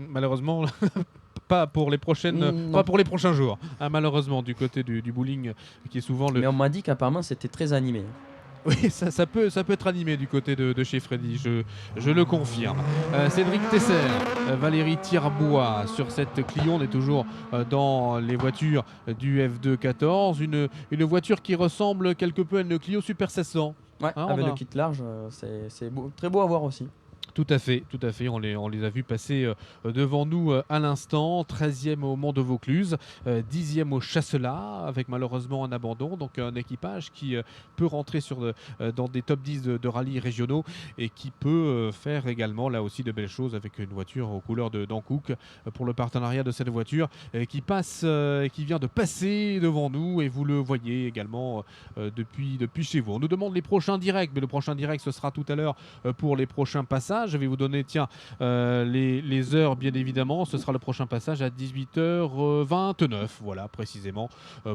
S3: malheureusement. Pas pour les pas pour les prochains jours, hein, malheureusement, du côté du bowling, qui est souvent le.
S4: Mais on m'a dit qu'apparemment c'était très animé.
S3: Oui, ça peut être animé du côté de chez Freddy, je le confirme. Cédric Tesser, Valérie Tirbois sur cette Clio. On est toujours dans les voitures du F2 14. Une voiture qui ressemble quelque peu à une Clio Super 1600.
S4: Ouais, avec le kit large, c'est très beau à voir aussi.
S3: Tout à fait. On les a vus passer devant nous à l'instant. 13e au Mont de Vaucluse, 10e au Chasselas, avec malheureusement un abandon. Donc un équipage qui peut rentrer dans des top 10 de rallyes régionaux et qui peut faire également là aussi de belles choses avec une voiture aux couleurs de Dancook pour le partenariat de cette voiture qui vient de passer devant nous, et vous le voyez également depuis chez vous. On nous demande les prochains directs, mais le prochain direct ce sera tout à l'heure pour les prochains passages. Je vais vous donner les heures, bien évidemment. Ce sera le prochain passage à 18h29, voilà, précisément,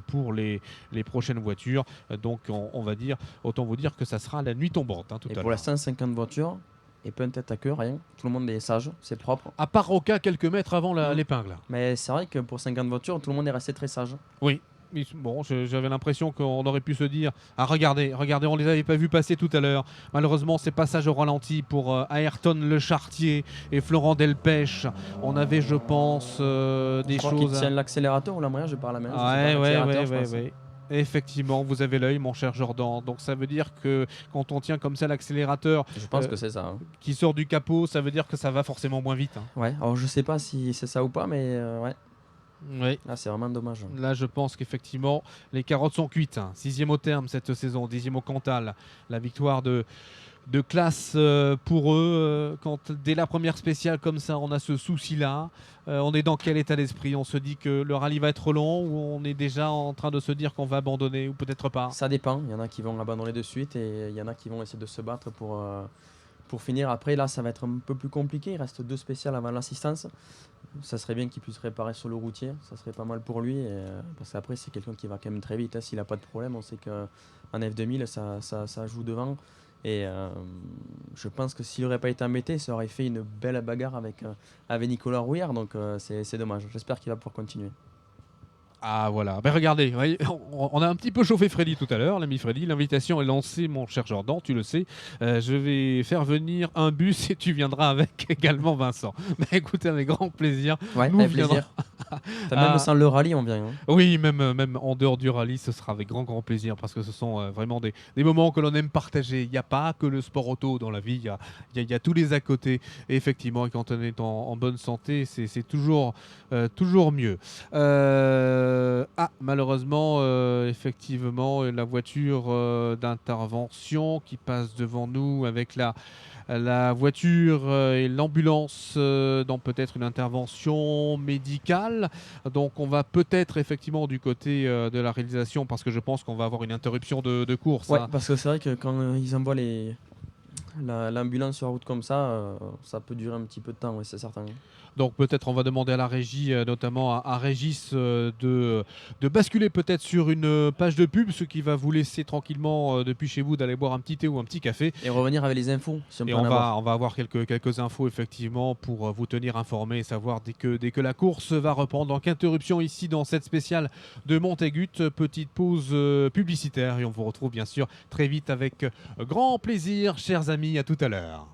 S3: pour les prochaines voitures. Donc on va dire, autant vous dire que ça sera la nuit tombante, tout à l'heure.
S4: Pour la 150 voitures, et peu de tête à queue, rien. Tout le monde est sage, c'est propre.
S3: À part au cas quelques mètres avant l'épingle.
S4: Mais c'est vrai que pour 50 voitures, tout le monde est resté très sage.
S3: Oui. Bon, j'avais l'impression qu'on aurait pu se dire regardez, on les avait pas vus passer tout à l'heure. Malheureusement, ces passages au ralenti pour Ayrton Le Chartier et Florent Delpech, on avait, je pense, des choses.
S4: Qui tiennent l'accélérateur ou l'embrayage par la main.
S3: Ouais. Effectivement, vous avez l'œil, mon cher Jordan. Donc ça veut dire que quand on tient comme ça l'accélérateur,
S4: je pense que c'est ça,
S3: qui sort du capot, ça veut dire que ça va forcément moins vite.
S4: Ouais. Alors je sais pas si c'est ça ou pas, mais ouais.
S3: Oui.
S4: Ah, c'est vraiment dommage.
S3: Là, je pense qu'effectivement, les carottes sont cuites. 6e au terme cette saison, 10e au Cantal. La victoire de classe pour eux. Quand dès la première spéciale comme ça, on a ce souci-là. On est dans quel état d'esprit? On se dit que le rallye va être long, ou on est déjà en train de se dire qu'on va abandonner, ou peut-être pas?
S4: Ça dépend. Il y en a qui vont abandonner de suite et il y en a qui vont essayer de se battre pour finir. Après, là, ça va être un peu plus compliqué. Il reste 2 spéciales avant l'assistance. Ça serait bien qu'il puisse réparer sur le routier. Ça serait pas mal pour lui. Parce qu'après, c'est quelqu'un qui va quand même très vite. S'il n'a pas de problème, on sait qu'en F2000, ça joue devant. Et je pense que s'il n'aurait pas été embêté, ça aurait fait une belle bagarre avec Nicolas Rouillard. Donc c'est dommage. J'espère qu'il va pouvoir continuer.
S3: Ah voilà, ben regardez, on a un petit peu chauffé Freddy tout à l'heure, l'ami Freddy. L'invitation est lancée, mon cher Jordan, tu le sais. Je vais faire venir un bus et tu viendras avec également, Vincent. Ben écoutez, avec grand plaisir.
S4: Ouais, avec plaisir. Même sans le rallye, on vient.
S3: Oui, même en dehors du rallye, ce sera avec grand plaisir, parce que ce sont vraiment des moments que l'on aime partager. Il n'y a pas que le sport auto dans la vie, il y a tous les à côté. Et effectivement, quand on est en bonne santé, c'est toujours mieux. Malheureusement, effectivement, la voiture d'intervention qui passe devant nous avec la voiture et l'ambulance dans peut-être une intervention médicale. Donc on va peut-être effectivement du côté de la réalisation, parce que je pense qu'on va avoir une interruption de course.
S4: Ouais, parce que c'est vrai que quand ils envoient l'ambulance sur la route comme ça peut durer un petit peu de temps, ouais, c'est certain.
S3: Donc peut-être on va demander à la régie, notamment à Régis, de basculer peut-être sur une page de pub, ce qui va vous laisser tranquillement depuis chez vous d'aller boire un petit thé ou un petit café.
S4: Et revenir avec les infos. Si
S3: on va avoir quelques infos effectivement pour vous tenir informés et savoir dès que la course va reprendre. Donc interruption ici dans cette spéciale de Montaigut, petite pause publicitaire, et on vous retrouve bien sûr très vite avec grand plaisir, chers amis, à tout à l'heure.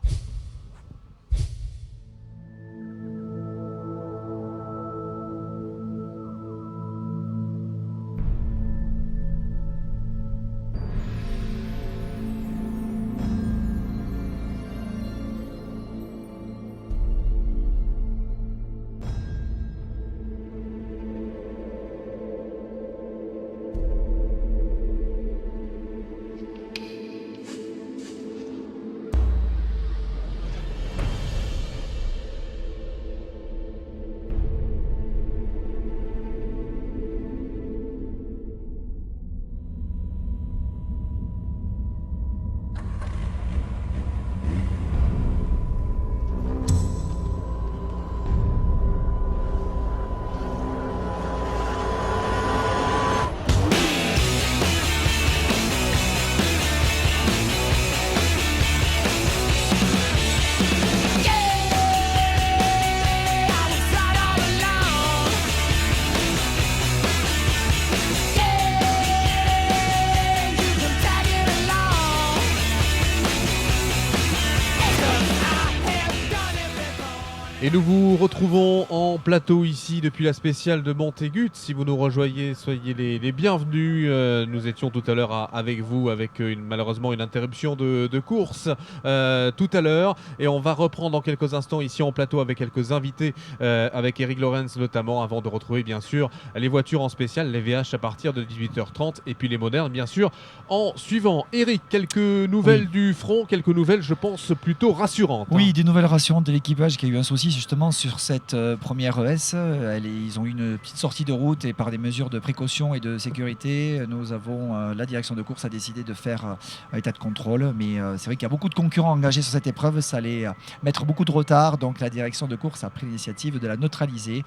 S3: Et nous vous retrouvons en plateau ici depuis la spéciale de Montaigut. Si vous nous rejoignez, soyez les bienvenus. Nous étions tout à l'heure avec vous avec malheureusement une interruption de course tout à l'heure. Et on va reprendre dans quelques instants ici en plateau avec quelques invités, avec Eric Lorenz notamment, avant de retrouver bien sûr les voitures en spécial, les VH à partir de 18h30 et puis les modernes bien sûr en suivant. Eric, quelques nouvelles du front, quelques nouvelles je pense plutôt rassurantes.
S1: Oui, des nouvelles rassurantes de l'équipage qui a eu un souci justement sur cette première ES. Ils ont eu une petite sortie de route et par des mesures de précaution et de sécurité, nous avons la direction de course a décidé de faire un état de contrôle. Mais c'est vrai qu'il y a beaucoup de concurrents engagés sur cette épreuve, ça allait mettre beaucoup de retard. Donc la direction de course a pris l'initiative de la neutraliser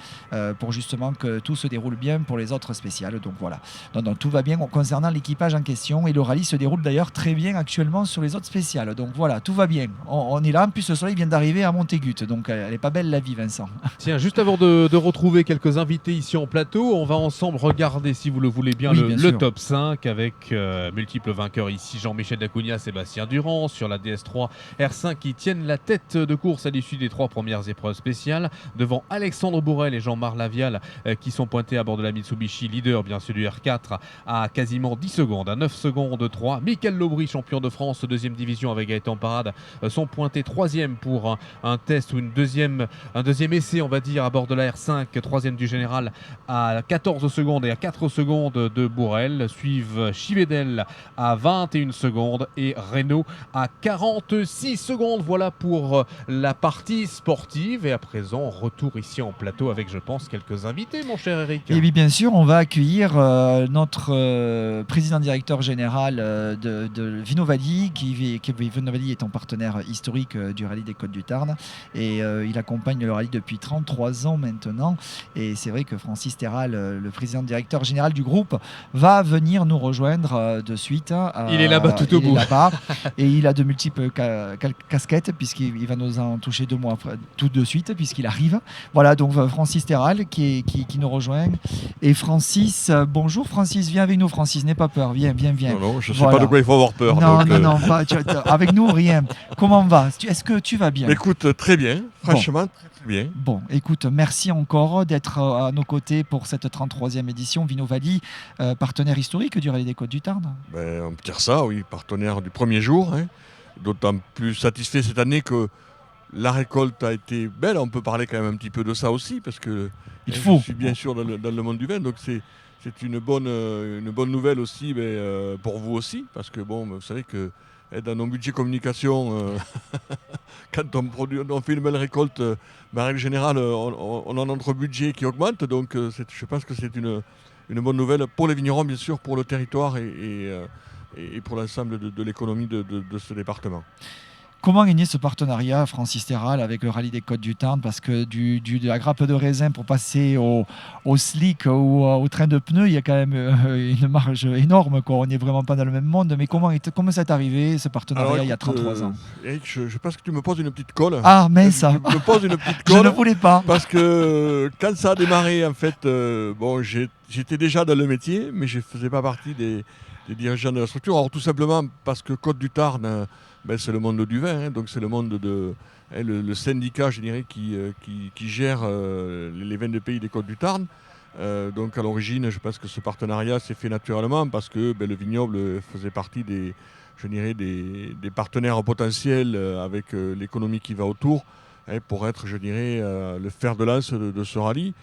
S1: pour justement que tout se déroule bien pour les autres spéciales. Donc voilà, donc, tout va bien concernant l'équipage en question et le rallye se déroule d'ailleurs très bien actuellement sur les autres spéciales. Donc voilà, tout va bien. On est là, en plus le soleil vient d'arriver à Montaigut, donc elle n'est pas belle la vie, Vincent.
S3: Tiens, juste avant de retrouver quelques invités ici en plateau, on va ensemble regarder, si vous le voulez bien, le top 5 avec multiples vainqueurs ici, Jean-Michel Dacunia, Sébastien Durand sur la DS3 R5 qui tiennent la tête de course à l'issue des 3 premières épreuves spéciales, devant Alexandre Bourrel et Jean-Marc Lavial qui sont pointés à bord de la Mitsubishi, leader bien sûr du R4 à quasiment 10 secondes, à 9 secondes 3. Michael Laubry, champion de France deuxième division avec Gaëtan Parade, sont pointés 3e pour un test ou un deuxième essai on va dire à bord de la R5, 3e du général à 14 secondes et à 4 secondes de Bourrel. Suivent Chivedel à 21 secondes et Renault à 46 secondes. Voilà pour la partie sportive et à présent retour ici en plateau avec je pense quelques invités mon cher Eric.
S1: Et oui bien sûr, on va accueillir notre président directeur général de Vinovali Vinovali est un partenaire historique du rallye des Côtes du Tarn et il accompagne le rallye depuis 33 ans maintenant et c'est vrai que Francis Terral, le président directeur général du groupe, va venir nous rejoindre de suite.
S3: Il est là-bas tout au bout.
S1: Là-bas, et il a de multiples casquettes puisqu'il va nous en toucher 2 mois après, tout de suite puisqu'il arrive. Voilà donc Francis Terral qui nous rejoint. Et Francis, bonjour Francis, viens avec nous Francis, n'aie pas peur, viens.
S5: Non, je ne sais pas de quoi il faut avoir peur.
S1: Non, avec nous rien. Comment va? Est-ce que tu vas bien?
S5: Écoute, très bien, franchement très bien.
S1: Bon, écoute, merci encore d'être à nos côtés pour cette 33e édition Vinovali, partenaire historique du Rallye des Côtes du Tarn.
S5: On peut dire ça, oui, partenaire du premier jour, hein. D'autant plus satisfait cette année que la récolte a été belle. On peut parler quand même un petit peu de ça aussi, parce que je suis bien sûr dans le monde du vin, donc c'est une bonne nouvelle aussi pour vous aussi, parce que bon, vous savez que dans nos budgets communication, quand on fait une belle récolte, en règle générale, on a notre budget qui augmente, donc je pense que c'est une bonne nouvelle pour les vignerons, bien sûr, pour le territoire et pour l'ensemble de l'économie de ce département.
S1: Comment gagner ce partenariat, Francis Terral, avec le rallye des Côtes du Tarn? Parce que de la grappe de raisin pour passer au slick ou au train de pneus, il y a quand même une marge énorme, quoi. On n'est vraiment pas dans le même monde. Mais comment c'est arrivé, ce partenariat? Alors, écoute, il y a 33 ans
S5: Eric, je pense que tu me poses une petite colle.
S1: Ah, mais ça.
S5: Tu me poses une petite colle.
S1: Je ne voulais pas.
S5: Parce que quand ça a démarré, en fait, j'étais déjà dans le métier, mais je ne faisais pas partie des dirigeants de la structure. Alors, tout simplement parce que Côte du Tarn, c'est le monde du vin, hein, donc c'est le monde le syndicat, je dirais, qui gère les vins de pays des Côtes du Tarn. Donc à l'origine, je pense que ce partenariat s'est fait naturellement parce que le vignoble faisait partie des partenaires potentiels avec l'économie qui va autour, hein, pour être, je dirais, le fer de lance de ce rallye.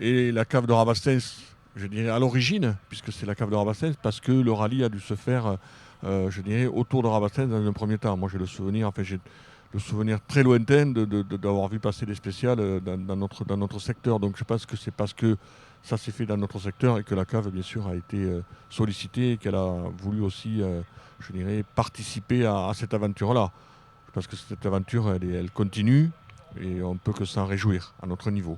S5: Et la cave de Rabastens, je dirais, à l'origine, puisque c'est la cave de Rabastens, parce que le rallye a dû se faire je dirais, autour de Rabastens dans un premier temps. Moi, j'ai le souvenir très lointain d'avoir vu passer des spéciales dans notre secteur. Donc, je pense que c'est parce que ça s'est fait dans notre secteur et que la cave, bien sûr, a été sollicitée et qu'elle a voulu aussi, je dirais, participer à cette aventure-là. Parce que cette aventure, elle continue et on ne peut que s'en réjouir à notre niveau.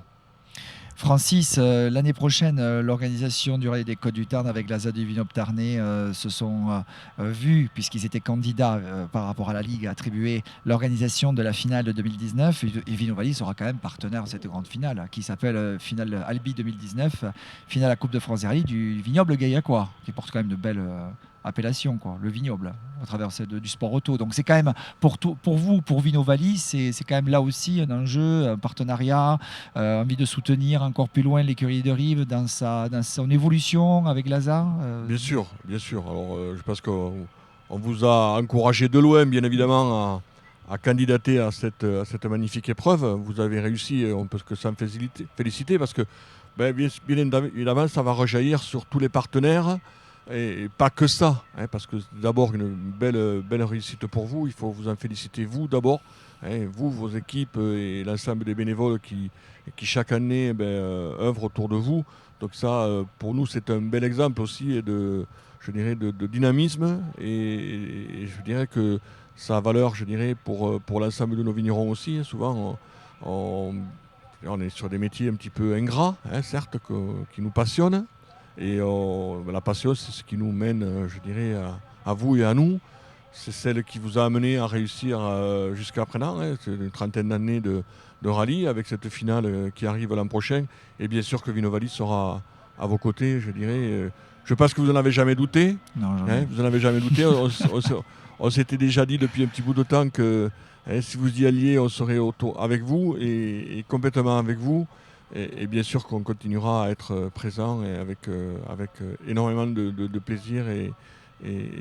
S1: Francis, l'année prochaine, l'organisation du Rallye des Côtes du Tarn avec la ZAD du Vignoble Tarnais se sont vus, puisqu'ils étaient candidats par rapport à la Ligue, à attribuer l'organisation de la finale de 2019. Et Vinovali sera quand même partenaire de cette grande finale, qui s'appelle Finale Albi 2019, finale à la Coupe de France des Rallyes du Vignoble Gaillacois, qui porte quand même de appellation, quoi, le vignoble, à travers du sport auto. Donc c'est quand même, pour vous, pour Vinnovalis, c'est quand même là aussi un enjeu, un partenariat, envie de soutenir encore plus loin l'écurie de Rives dans son évolution avec Lazare.
S5: Bien sûr, bien sûr. Alors je pense qu'on vous a encouragé de loin, bien évidemment, à candidater à cette magnifique épreuve. Vous avez réussi, on peut que s'en féliciter parce que bien évidemment, ça va rejaillir sur tous les partenaires et pas que ça, hein, parce que c'est d'abord une belle réussite pour vous. Il faut vous en féliciter, vous d'abord, hein, vous, vos équipes et l'ensemble des bénévoles qui chaque année œuvrent autour de vous. Donc ça, pour nous, c'est un bel exemple aussi de dynamisme et je dirais que ça a valeur, je dirais, pour l'ensemble de nos vignerons aussi. Souvent, on est sur des métiers un petit peu ingrats, hein, certes, qui nous passionnent. Et la passion, c'est ce qui nous mène, je dirais, à vous et à nous. C'est celle qui vous a amené à réussir jusqu'à présent. Hein. C'est une trentaine d'années de rallye avec cette finale qui arrive l'an prochain. Et bien sûr que Vinnovalis sera à vos côtés, je dirais. Je pense que vous n'en avez jamais douté.
S1: Non, jamais.
S5: Hein, vous n'en avez jamais douté. On s'était déjà dit depuis un petit bout de temps que si vous y alliez, on serait avec vous et complètement avec vous. Et bien sûr qu'on continuera à être présent et avec énormément de plaisir et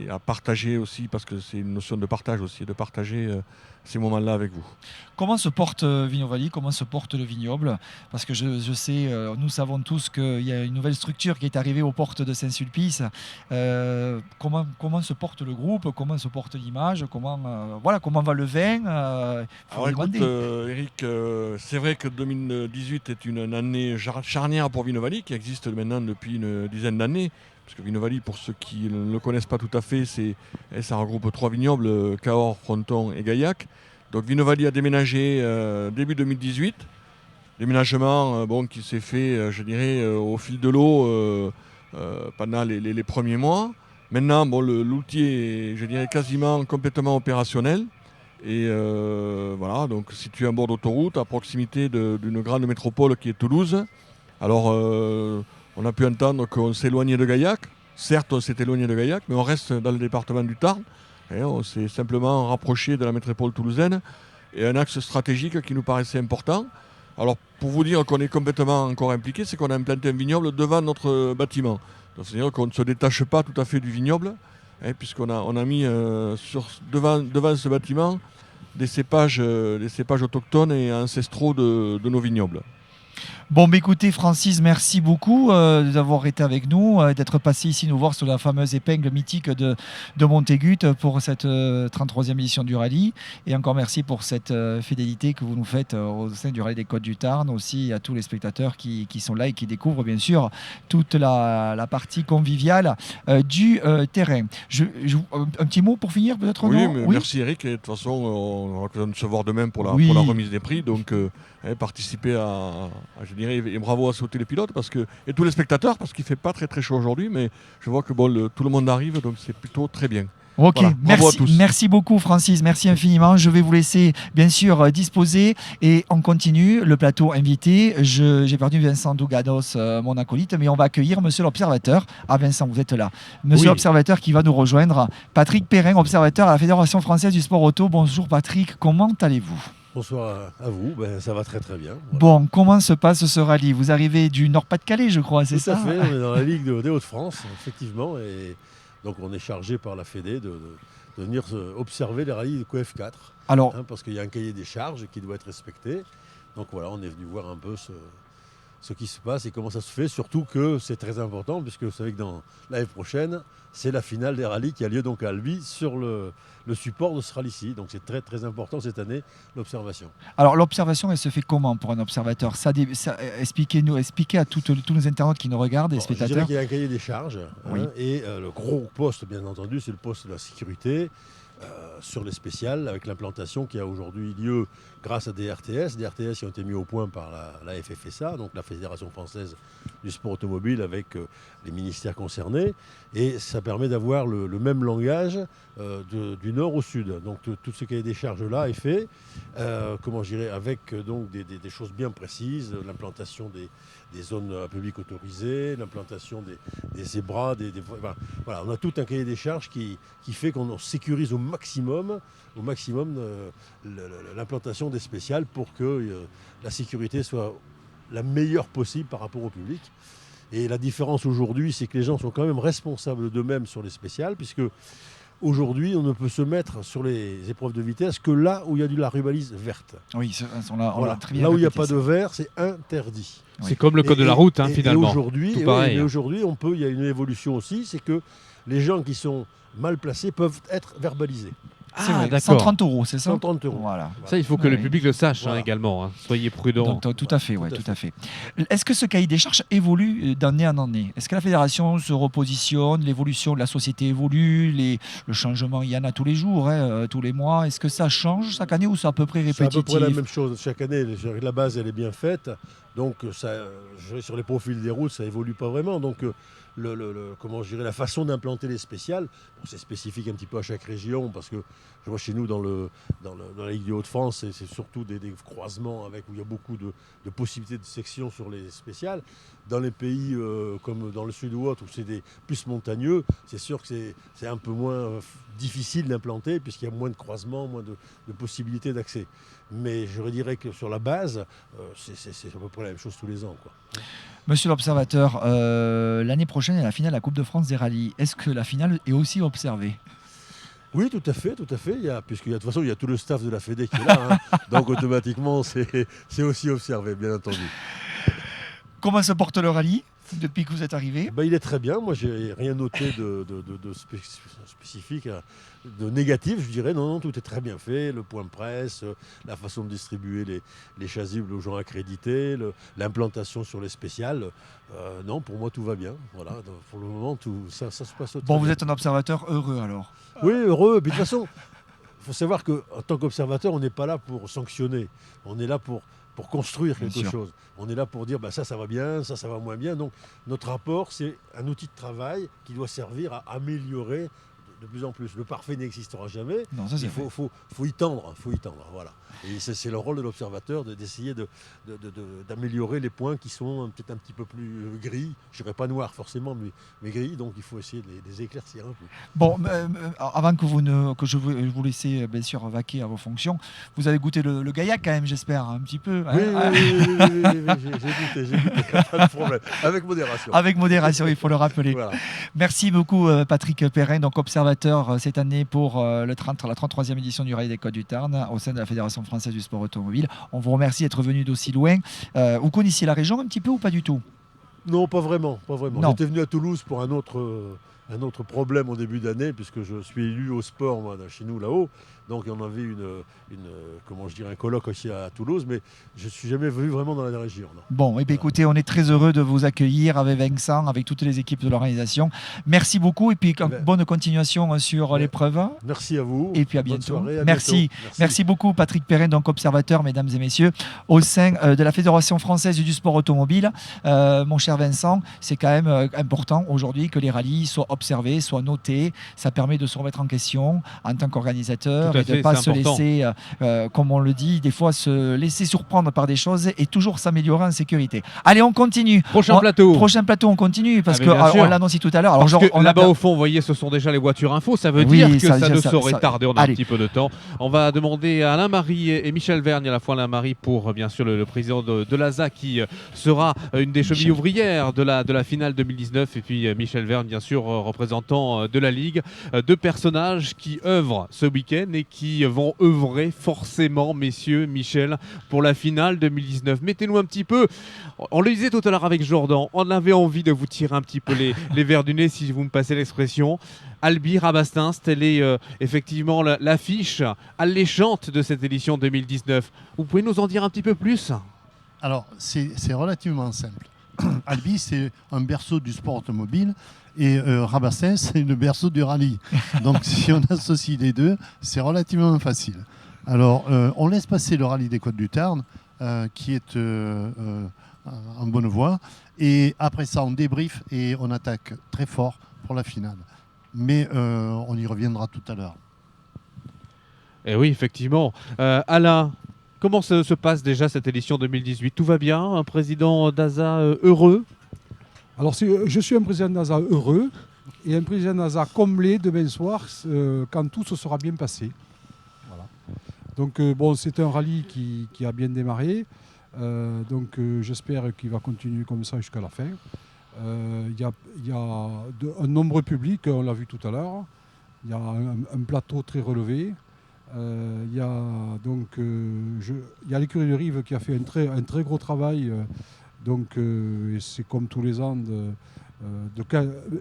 S5: à partager aussi, parce que c'est une notion de partage aussi, de partager ces moments-là avec vous.
S1: Comment se porte Vinnovalis, comment se porte le vignoble? Parce que je sais, nous savons tous qu'il y a une nouvelle structure qui est arrivée aux portes de Saint-Sulpice. Comment se porte le groupe? Comment se porte l'image? Comment va le vin?
S5: Alors écoute, Eric, c'est vrai que 2018 est une année charnière pour Vinnovalis, qui existe maintenant depuis une dizaine d'années. Parce que Vinnovalis, pour ceux qui ne le connaissent pas tout à fait, ça regroupe 3 vignobles, Cahors, Fronton et Gaillac. Donc Vinnovalis a déménagé début 2018. Déménagement qui s'est fait, je dirais, au fil de l'eau pendant les premiers mois. Maintenant, l'outil est, je dirais, quasiment complètement opérationnel. Et voilà, donc situé à bord d'autoroute, à proximité d'une grande métropole qui est Toulouse. Alors, on a pu entendre qu'on s'éloignait de Gaillac. Certes, on s'est éloigné de Gaillac, mais on reste dans le département du Tarn. Et on s'est simplement rapproché de la métropole toulousaine. Et un axe stratégique qui nous paraissait important. Alors, pour vous dire qu'on est complètement encore impliqué, c'est qu'on a implanté un vignoble devant notre bâtiment. Donc, c'est-à-dire qu'on ne se détache pas tout à fait du vignoble, puisqu'on a mis devant ce bâtiment des cépages autochtones et ancestraux de nos vignobles.
S1: Bon, écoutez, Francis, merci beaucoup d'avoir été avec nous, d'être passé ici nous voir sur la fameuse épingle mythique de Montégut pour cette 33e édition du rallye. Et encore merci pour cette fidélité que vous nous faites au sein du rallye des Côtes du Tarn, aussi à tous les spectateurs qui sont là et qui découvrent bien sûr toute la partie conviviale du terrain. Un petit mot pour finir peut-être?
S5: Oui, merci Eric. Et de toute façon, on aura l'occasion de se voir demain pour la remise des prix. Donc, participer je dirais, et bravo à sauter les pilotes et tous les spectateurs, parce qu'il ne fait pas très très chaud aujourd'hui, mais je vois que tout le monde arrive, donc c'est plutôt très bien.
S1: Ok,
S5: voilà, bravo à tous.
S1: Merci beaucoup Francis, merci infiniment. Je vais vous laisser bien sûr disposer et on continue le plateau invité. J'ai perdu Vincent Dougados, mon acolyte, mais on va accueillir monsieur l'observateur. Ah Vincent, vous êtes là. Monsieur l'observateur qui va nous rejoindre. Patrick Perrin, observateur à la Fédération Française du Sport Auto. Bonjour Patrick, comment allez-vous?
S6: Bonsoir à vous, ça va très très bien. Voilà.
S1: Bon, comment se passe ce rallye? Vous arrivez du Nord-Pas-de-Calais, je crois, c'est ça?
S6: Tout à fait, on est dans la Ligue des Hauts-de-France, effectivement, et donc on est chargé par la Fédé de venir observer les rallyes de QF4.
S1: Alors,
S6: parce qu'il y a un cahier des charges qui doit être respecté. Donc voilà, on est venu voir un peu ce qui se passe et comment ça se fait, surtout que c'est très important, puisque vous savez que dans l'année prochaine, c'est la finale des rallyes qui a lieu donc à Albi sur le support de ce rallye-ci. Donc c'est très très important cette année, l'observation.
S1: Alors l'observation, elle se fait comment pour un observateur? Expliquez à tous nos internautes qui nous regardent, les spectateurs.
S6: Je dirais qu'il y a un cahier des charges, et le gros poste, bien entendu, c'est le poste de la sécurité. Sur les spéciales, avec l'implantation qui a aujourd'hui lieu grâce à des RTS qui ont été mis au point par la FFSA, donc la Fédération Française du Sport Automobile, avec les ministères concernés. Et ça permet d'avoir le même langage du nord au sud. Donc tout ce cahier des charges-là est fait, avec donc des choses bien précises, l'implantation des zones à public autorisées, l'implantation des zébras, voilà, on a tout un cahier des charges qui fait qu'on sécurise au maximum l'implantation des spéciales pour que la sécurité soit la meilleure possible par rapport au public. Et la différence aujourd'hui, c'est que les gens sont quand même responsables d'eux-mêmes sur les spéciales, puisque aujourd'hui, on ne peut se mettre sur les épreuves de vitesse que là où il y a de la rubalise verte.
S1: Oui, on l'a très bien
S6: là où il n'y a
S1: répété,
S6: pas
S1: ça.
S6: de vert, c'est interdit.
S3: C'est comme le code de la route, finalement.
S6: Et aujourd'hui,
S3: tout pareil.
S6: mais aujourd'hui, il y a une évolution aussi, c'est que les gens qui sont mal placés peuvent être verbalisés.
S1: C'est vrai,
S3: d'accord.
S1: 130 €, c'est ça
S6: 130 €.
S1: Voilà.
S3: Ça, il faut que le public le sache
S6: Voilà.
S3: également. Soyez prudents.
S1: Donc, tout à fait, ouais,
S6: Tout à
S1: tout à fait. Est-ce que ce cahier des charges évolue d'année en année? Est-ce que la fédération se repositionne? L'évolution de la société évolue? Le changement, il y en a tous les jours, tous les mois. Est-ce que ça change chaque année ou c'est à peu près
S6: C'est à
S1: répétitif?
S6: peu près la même chose chaque année. La base, elle est bien faite. Donc, sur les profils des routes, ça évolue pas vraiment. Donc, la façon d'implanter les spéciales, c'est spécifique un petit peu à chaque région, parce que je vois chez nous dans la Ligue des Hauts-de-France, c'est surtout des croisements où il y a beaucoup de possibilités de section sur les spéciales. Dans les pays comme dans le sud ou autre, où c'est plus montagneux, c'est sûr que c'est un peu moins difficile d'implanter, puisqu'il y a moins de croisements, moins de possibilités d'accès. Mais je dirais que sur la base, c'est à peu près la même chose tous les ans, quoi.
S1: Monsieur l'observateur, l'année prochaine, il y a la finale de la Coupe de France des rallyes. Est-ce que la finale est aussi observée?
S6: Oui, tout à fait. Puisque de toute façon, il y a tout le staff de la Fédé qui est là. Donc automatiquement, c'est aussi observé, bien entendu.
S1: Comment se porte le rallye depuis que vous êtes arrivé?
S6: Il est très bien. Moi, j'ai rien noté de spécifique, de négatif, je dirais. Non, tout est très bien fait. Le point presse, la façon de distribuer les chasubles aux gens accrédités, l'implantation sur les spéciales. Non, pour moi, tout va bien. Voilà. Pour le moment, ça se passe très bien.
S1: Vous êtes un observateur heureux alors?
S6: Oui, heureux. Puis de toute façon, il faut savoir qu'en tant qu'observateur, on n'est pas là pour sanctionner. On est là pour construire quelque chose. On est là pour dire ça va bien, ça va moins bien. Donc notre rapport, c'est un outil de travail qui doit servir à améliorer de plus en plus. Le parfait n'existera jamais.
S1: Non, ça, c'est
S6: Il faut y tendre, voilà. Et c'est le rôle de l'observateur d'essayer d'améliorer les points qui sont peut-être un petit peu plus gris. Je ne dirais pas noir forcément, mais gris. Donc il faut essayer de les éclaircir un peu.
S1: Bon, avant que je vous laisse bien sûr vaquer à vos fonctions, vous avez goûté le gaillac quand même, j'espère, un petit peu.
S6: Oui, j'ai goûté, pas de problème. Avec modération.
S1: Avec modération, il faut le rappeler.
S6: Voilà.
S1: Merci beaucoup Patrick Perrin, donc observateur cette année pour la 33e édition du Rallye des Côtes du Tarn au sein de la Fédération française du sport automobile. On vous remercie d'être venu d'aussi loin. Vous connaissiez la région un petit peu ou pas du tout?
S6: Non, pas vraiment.
S1: Non.
S6: J'étais venu à Toulouse pour un autre problème au début d'année, puisque je suis élu au sport moi, chez nous là-haut. Donc on avait un colloque aussi à Toulouse, mais je ne suis jamais venu vraiment dans la région. Non.
S1: Bon, écoutez, on est très heureux de vous accueillir avec Vincent, avec toutes les équipes de l'organisation. Merci beaucoup et puis bonne continuation sur l'épreuve.
S6: Merci à vous.
S1: Et puis à
S6: Bonne
S1: bientôt.
S6: soirée, à
S1: Merci.
S6: bientôt.
S1: Merci beaucoup Patrick Perrin, donc observateur, mesdames et messieurs, au sein de la Fédération française du sport automobile. Mon cher Vincent, c'est quand même important aujourd'hui que les rallyes soient observés, soient notés. Ça permet de se remettre en question en tant qu'organisateur et de ne pas se laisser, comme on le dit, des fois se laisser surprendre par des choses et toujours s'améliorer en sécurité. Allez, on continue. Prochain plateau, on continue parce qu'on l'a annoncé tout à l'heure.
S3: Là-bas au fond, vous voyez, ce sont déjà les voitures info. Ça veut dire que ça ne saurait tarder. On a un petit peu de temps. On va demander à Alain Marie et Michel Vergne, à la fois Alain Marie pour bien sûr le président de l'ASA qui sera une des chevilles ouvrières de la finale 2019 et puis Michel Vergne bien sûr représentant de la Ligue. Deux personnages qui œuvrent ce week-end et qui vont œuvrer forcément, messieurs, Michel, pour la finale 2019. Mettez-nous un petit peu, on le disait tout à l'heure avec Jordan, on avait envie de vous tirer un petit peu les verres du nez, si vous me passez l'expression. Albi Rabastens, telle est effectivement l'affiche alléchante de cette édition 2019. Vous pouvez nous en dire un petit peu plus ?
S7: Alors, c'est relativement simple. Albi, c'est un berceau du sport automobile et Rabastens, c'est le berceau du rallye. Donc, si on associe les deux, c'est relativement facile. Alors, on laisse passer le rallye des Côtes du Tarn, qui est en bonne voie. Et après ça, on débrief et on attaque très fort pour la finale. Mais on y reviendra tout à l'heure.
S3: Et oui, effectivement. Alain, comment se passe déjà cette édition 2018 ? Tout va bien ? Un président d'ASA heureux ?
S8: Alors, je suis un président d'ASA heureux et un président d'ASA comblé demain soir quand tout se sera bien passé. Voilà. Donc, c'est un rallye qui a bien démarré. J'espère qu'il va continuer comme ça jusqu'à la fin. Il y a un nombreux public, on l'a vu tout à l'heure. Il y a un plateau très relevé. Il y a l'écurie de Rive qui a fait un très gros travail. Et c'est comme tous les ans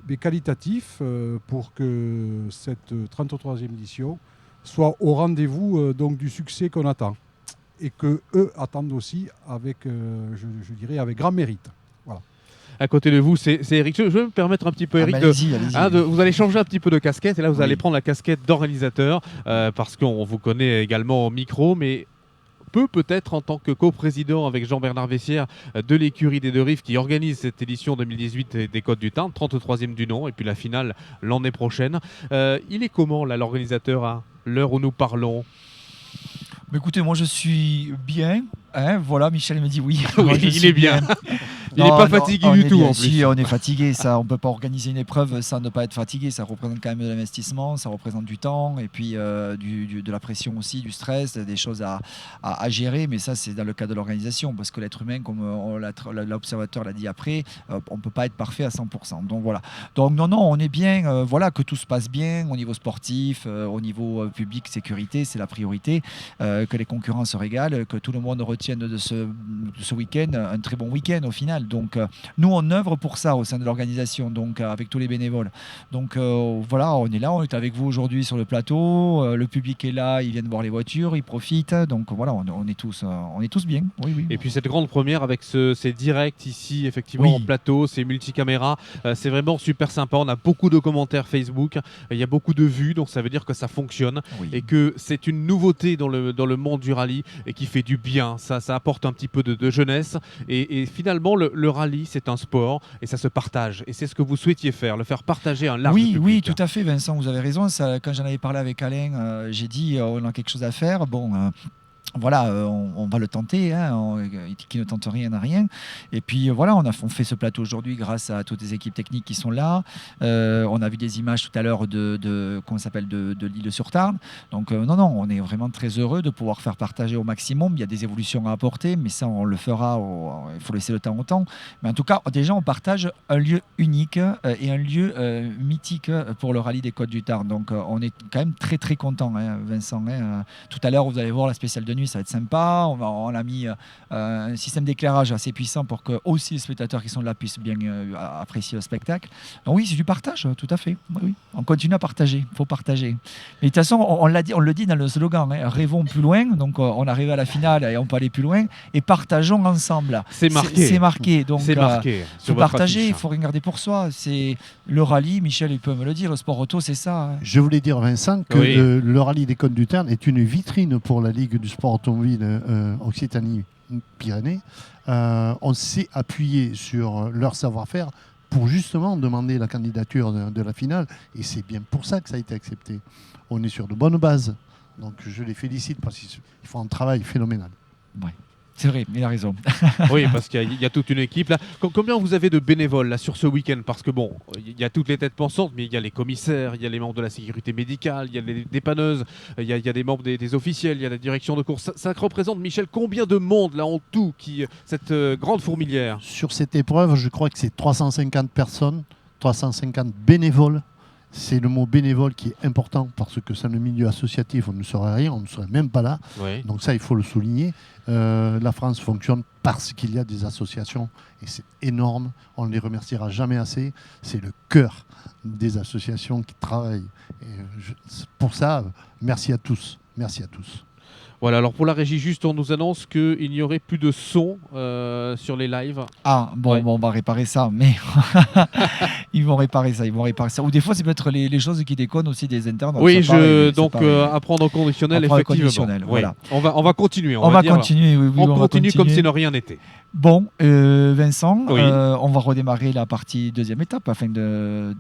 S8: mais qualitatif pour que cette 33e édition soit au rendez-vous du succès qu'on attend. Et qu'eux attendent aussi avec, je dirais, avec grand mérite. Voilà.
S3: À côté de vous, c'est Eric. Je vais me permettre un petit peu, Eric,
S1: allez-y.
S3: vous allez changer un petit peu de casquette. Et là, vous allez prendre la casquette d'organisateur parce qu'on vous connaît également au micro, mais peut-être en tant que coprésident avec Jean-Bernard Vessière de l'écurie des Deux Rives qui organise cette édition 2018 des Côtes du Tarn, 33e du nom, et puis la finale l'année prochaine. Il est comment là, l'organisateur à l'heure où nous parlons ?
S9: Écoutez, moi je suis bien. Voilà, Michel me dit oui.
S3: Oui, il est bien. Il n'est pas fatigué du tout en plus.
S9: Si, on est fatigué. Ça, on ne peut pas organiser une épreuve sans ne pas être fatigué. Ça représente quand même de l'investissement, ça représente du temps et puis de la pression aussi, du stress, des choses à gérer. Mais ça, c'est dans le cadre de l'organisation parce que l'être humain, comme l'observateur l'a dit après, on ne peut pas être parfait à 100%. Donc voilà. Donc non, on est bien. Voilà, que tout se passe bien au niveau sportif, au niveau public, sécurité, c'est la priorité. Que les concurrents se régalent, que tout le monde retienne de ce week-end un très bon week-end au final. Donc nous on œuvre pour ça au sein de l'organisation, donc avec tous les bénévoles. Donc voilà, on est là, on est avec vous aujourd'hui sur le plateau, le public est là, ils viennent voir les voitures, ils profitent. Donc voilà, on est tous bien. Oui.
S3: Et puis cette grande première avec ces directs ici effectivement en plateau, ces multicaméras, c'est vraiment super sympa. On a beaucoup de commentaires Facebook, il y a beaucoup de vues, donc ça veut dire que ça fonctionne et que c'est une nouveauté dans le monde du rallye et qui fait du bien. Ça apporte un petit peu de jeunesse et finalement le rallye c'est un sport et ça se partage et c'est ce que vous souhaitiez faire, le faire partager à un large public.
S9: Oui, tout à fait Vincent, vous avez raison. Quand j'en avais parlé avec Alain, j'ai dit on a quelque chose à faire. Voilà, on va le tenter, qui ne tente rien n'a rien. Et puis voilà, on fait ce plateau aujourd'hui grâce à toutes les équipes techniques qui sont là. On a vu des images tout à l'heure de l'Île-sur-Tarn. Donc non, on est vraiment très heureux de pouvoir faire partager au maximum. Il y a des évolutions à apporter, mais ça on le fera, il faut laisser le temps au temps. Mais en tout cas, déjà on partage un lieu unique et un lieu mythique pour le rallye des Côtes du Tarn. Donc on est quand même très très content, Vincent. Tout à l'heure, vous allez voir la spéciale de nuit, ça va être sympa. On a mis un système d'éclairage assez puissant pour que aussi les spectateurs qui sont là puissent bien apprécier le spectacle. Donc oui, c'est du partage, tout à fait. Oui. On continue à partager, il faut partager. Mais de toute façon, on le dit dans le slogan, rêvons plus loin. Donc on arrive à la finale et on peut aller plus loin et partageons ensemble.
S3: C'est marqué.
S9: C'est marqué. Donc
S3: c'est marqué.
S9: Il faut partager, il faut regarder pour soi. C'est le rallye, Michel il peut me le dire, le sport auto, c'est ça.
S7: Je voulais dire, Vincent, que le rallye des Côtes du Tarn est une vitrine pour la Ligue du sport automobile Occitanie-Pyrénées. On s'est appuyé sur leur savoir-faire pour justement demander la candidature de la finale et c'est bien pour ça que ça a été accepté. On est sur de bonnes bases. Donc je les félicite parce qu'ils font un travail phénoménal.
S9: Ouais. C'est vrai, il a raison.
S3: Oui, parce qu'il y a toute une équipe là. Combien vous avez de bénévoles là sur ce week-end ? Parce que il y a toutes les têtes pensantes, mais il y a les commissaires, il y a les membres de la sécurité médicale, il y a les dépanneuses, il y a des membres des officiels, il y a la direction de course. Ça représente, Michel, combien de monde là en tout cette grande fourmilière ?
S7: Sur cette épreuve, je crois que c'est 350 personnes, 350 bénévoles. C'est le mot bénévole qui est important parce que sans le milieu associatif, on ne serait rien, on ne serait même pas là.
S3: Oui.
S7: Donc ça, il faut le souligner. La France fonctionne parce qu'il y a des associations et c'est énorme. On ne les remerciera jamais assez. C'est le cœur des associations qui travaillent. Et pour ça, merci à tous. Merci à tous.
S3: Voilà, alors pour la régie, juste on nous annonce qu'il n'y aurait plus de son sur les lives.
S9: On va réparer ça, mais Ils vont réparer ça. Ou des fois, c'est peut-être les choses qui déconnent aussi des internes.
S3: Oui, à prendre au conditionnel, effectivement.
S9: Voilà.
S3: On va continuer.
S9: On va continuer.
S3: On continue comme si de rien n'était.
S9: Bon, Vincent, on va redémarrer la partie deuxième étape,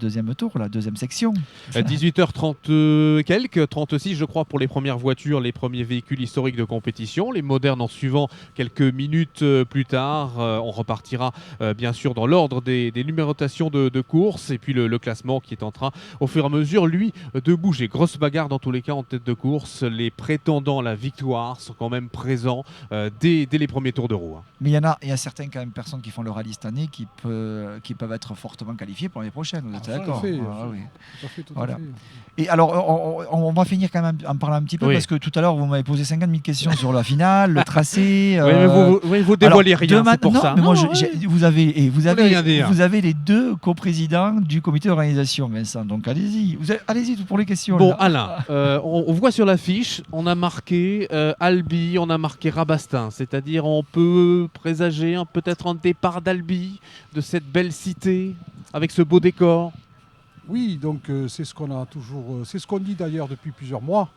S9: deuxième tour, la deuxième section.
S3: 18h30 quelques, 36 je crois pour les premières voitures, les premiers véhicules historiques de compétition. Les modernes en suivant quelques minutes plus tard. On repartira bien sûr dans l'ordre des numérotations de course et puis le classement qui est en train au fur et à mesure, lui, de bouger. Grosse bagarre dans tous les cas en tête de course. Les prétendants à la victoire sont quand même présents dès les premiers tours de roue.
S9: Mais il y a certaines quand même personnes qui font le rallye cette année qui peuvent être fortement qualifiées pour l'année prochaine. Vous êtes d'accord?
S8: Oui.
S9: Voilà. Et alors, on va finir quand même en parlant un petit peu parce que tout à l'heure, vous m'avez posé 50 000 questions sur la finale, le tracé.
S3: Oui, vous dévoilez rien, c'est pour ça.
S9: Mais moi, vous avez les deux coprésidents du comité d'organisation, Vincent. Donc allez-y, allez-y pour les questions.
S3: Bon, Alain, on voit sur l'affiche, on a marqué Albi, on a marqué Rabastens, c'est-à-dire on peut présager peut-être un départ d'Albi, de cette belle cité, avec ce beau décor.
S8: Oui, donc c'est ce qu'on a toujours, c'est ce qu'on dit d'ailleurs depuis plusieurs mois.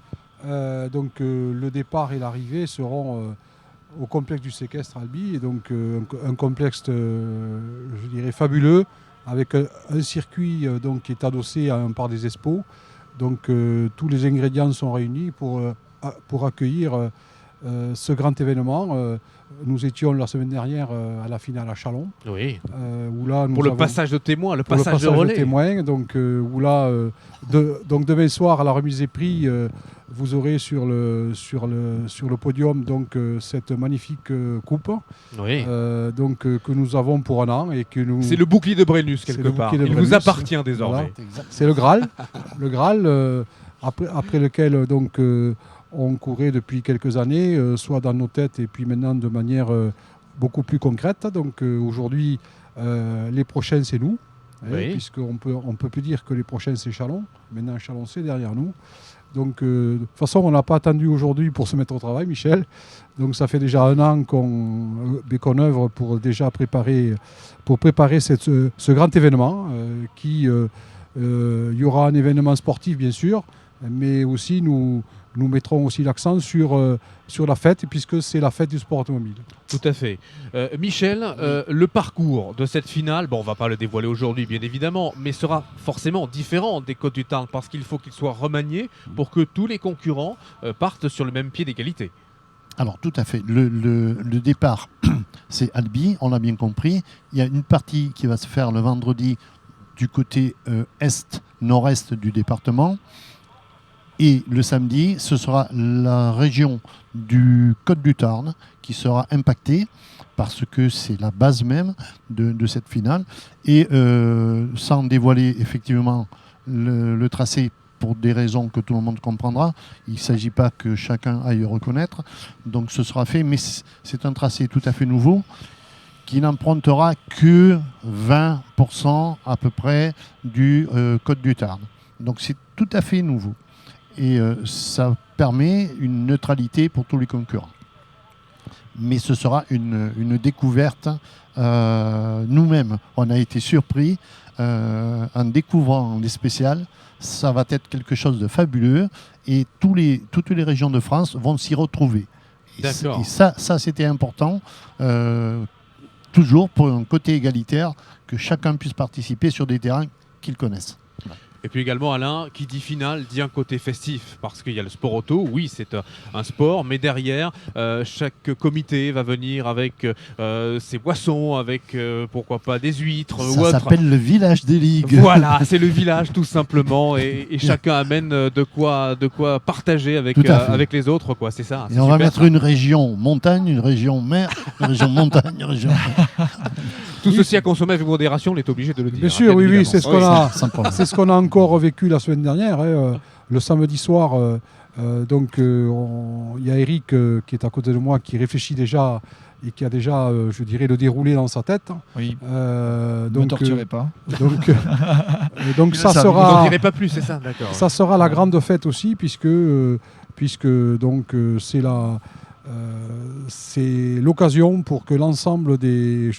S8: Le départ et l'arrivée seront au complexe du séquestre Albi, et donc un complexe, je dirais, fabuleux, avec un circuit qui est adossé à un parc des Expos. Donc tous les ingrédients sont réunis pour accueillir ce grand événement. Nous étions la semaine dernière à la finale à Châlons.
S3: Oui.
S8: Où là,
S3: pour le passage de témoins, le passage de relais.
S8: Où là, demain soir à la remise des prix, vous aurez sur le podium cette magnifique coupe.
S3: Oui.
S8: Que nous avons pour un an et que nous.
S3: C'est le bouclier de Brennus quelque part. Il vous appartient désormais.
S8: Voilà. C'est le Graal. Le Graal après lequel on courait depuis quelques années, soit dans nos têtes et puis maintenant de manière beaucoup plus concrète. Donc aujourd'hui, les prochains, c'est nous, puisqu'on peut plus dire que les prochains, c'est Châlons. Maintenant, Châlons, c'est derrière nous. Donc de toute façon, on n'a pas attendu aujourd'hui pour se mettre au travail, Michel. Donc ça fait déjà un an qu'on œuvre pour déjà préparer ce grand événement qui y aura un événement sportif, bien sûr, mais aussi nous mettrons aussi l'accent sur la fête, puisque c'est la fête du sport automobile.
S3: Tout à fait. Michel, le parcours de cette finale, on ne va pas le dévoiler aujourd'hui, bien évidemment, mais sera forcément différent des Côtes du Tarn, parce qu'il faut qu'il soit remanié pour que tous les concurrents partent sur le même pied d'égalité.
S7: Alors, tout à fait. Le départ, c'est Albi, on l'a bien compris. Il y a une partie qui va se faire le vendredi du côté nord-est du département. Et le samedi, ce sera la région du Côte-du-Tarn qui sera impactée parce que c'est la base même de cette finale. Et sans dévoiler effectivement le tracé pour des raisons que tout le monde comprendra, il ne s'agit pas que chacun aille reconnaître. Donc ce sera fait, mais c'est un tracé tout à fait nouveau qui n'empruntera que 20% à peu près du Côte-du-Tarn. Donc c'est tout à fait nouveau. Et ça permet une neutralité pour tous les concurrents. Mais ce sera une découverte. Nous-mêmes, on a été surpris en découvrant les spéciales. Ça va être quelque chose de fabuleux et toutes les régions de France vont s'y retrouver.
S3: D'accord.
S7: Et ça c'était important, toujours pour un côté égalitaire, que chacun puisse participer sur des terrains qu'ils connaissent.
S3: Et puis également, Alain, qui dit finale, dit un côté festif, parce qu'il y a le sport auto, oui, c'est un sport, mais derrière, chaque comité va venir avec ses boissons, avec, pourquoi pas, des huîtres ou autre.
S7: Ça s'appelle le village des ligues.
S3: Voilà, c'est le village, tout simplement, et chacun amène de quoi partager avec les autres, quoi, c'est ça.
S7: Et on va mettre une région montagne, une région mer, une région montagne, une région...
S3: Tout ceci à consommer avec modération, on est obligé de le dire.
S8: Bien sûr, oui, c'est ce qu'on a encore vécu la semaine dernière. Le samedi soir, il y a Eric qui est à côté de moi, qui réfléchit déjà et qui a déjà, je dirais, le déroulé dans sa tête.
S9: Oui. Ne me torturez pas.
S8: Donc ça sera.
S3: Vous n'en direz pas plus, c'est ça, d'accord.
S8: Ça sera la grande fête aussi, puisque c'est l'occasion pour que l'ensemble des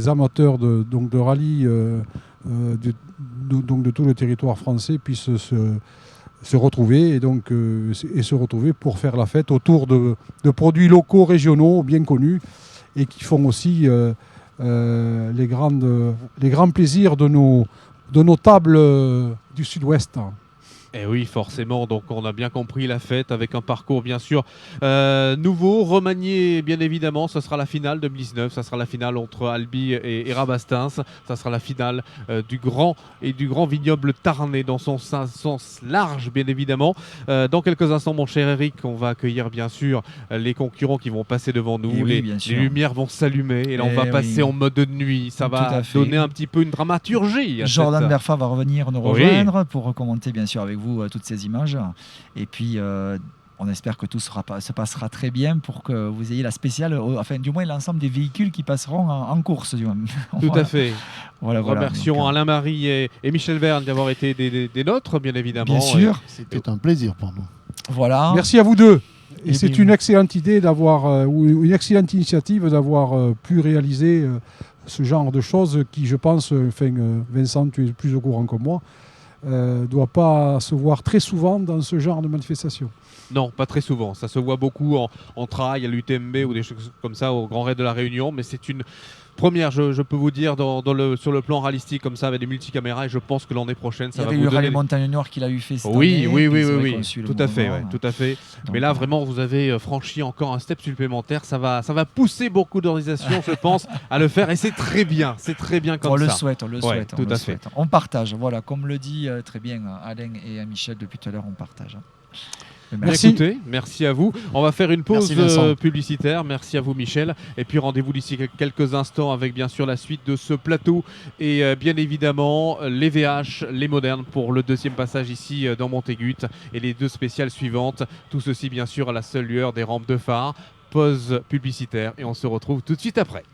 S8: amateurs de rallye donc de tout le territoire français puissent se retrouver et se retrouver pour faire la fête autour de produits locaux, régionaux, bien connus et qui font aussi les grands plaisirs de nos tables du Sud-Ouest.
S3: Et oui, forcément, donc on a bien compris la fête avec un parcours bien sûr nouveau, remanié bien évidemment. Ce sera la finale 2019, ça sera la finale entre Albi et Rabastens, ça sera la finale du grand vignoble tarnais dans son sens large bien évidemment. Dans quelques instants mon cher Eric, on va accueillir bien sûr les concurrents qui vont passer devant nous, les lumières vont s'allumer et là on va passer en mode nuit, ça va donner un petit peu une dramaturgie.
S9: Jordan Berfa va revenir nous rejoindre pour commenter bien sûr avec vous toutes ces images et puis on espère que tout se passera très bien pour que vous ayez la spéciale, enfin du moins l'ensemble des véhicules qui passeront en course. Du moins.
S3: Tout à fait.
S9: Remercions
S3: donc, Alain-Marie et Michel Verne d'avoir été des nôtres bien évidemment.
S7: Bien sûr, c'était un plaisir pour nous.
S9: Voilà.
S8: Merci à vous deux. Et c'est une excellente idée ou une excellente initiative d'avoir pu réaliser ce genre de choses qui, je pense, Vincent, tu es plus au courant que moi, doit pas se voir très souvent dans ce genre de manifestation.
S3: Non, pas très souvent. Ça se voit beaucoup en trail, à l'UTMB ou des choses comme ça, au Grand Raid de la Réunion. Mais c'est une première, je peux vous dire, sur le plan rallistique comme ça, avec des multicaméras. Et je pense que l'année prochaine, ça va vous donner...
S9: Il y avait le Rallye Montagne Nord qu'il a eu fait cette année.
S3: Oui. Tout à fait. Donc, mais là, vraiment, vous avez franchi encore un step supplémentaire. Ça va pousser beaucoup d'organisations, je pense, à le faire. Et c'est très bien. C'est très bien comme ça.
S9: On le souhaite.
S3: Tout à fait.
S9: On partage. Voilà, comme le dit très bien Alain et Michel depuis tout à l'heure, on partage.
S3: Merci. Écoutez, merci à vous. On va faire une pause publicitaire. Merci à vous Michel. Et puis rendez-vous d'ici quelques instants avec bien sûr la suite de ce plateau et bien évidemment les VH, les modernes pour le deuxième passage ici dans Montaigut et les deux spéciales suivantes. Tout ceci bien sûr à la seule lueur des rampes de phare. Pause publicitaire et on se retrouve tout de suite après.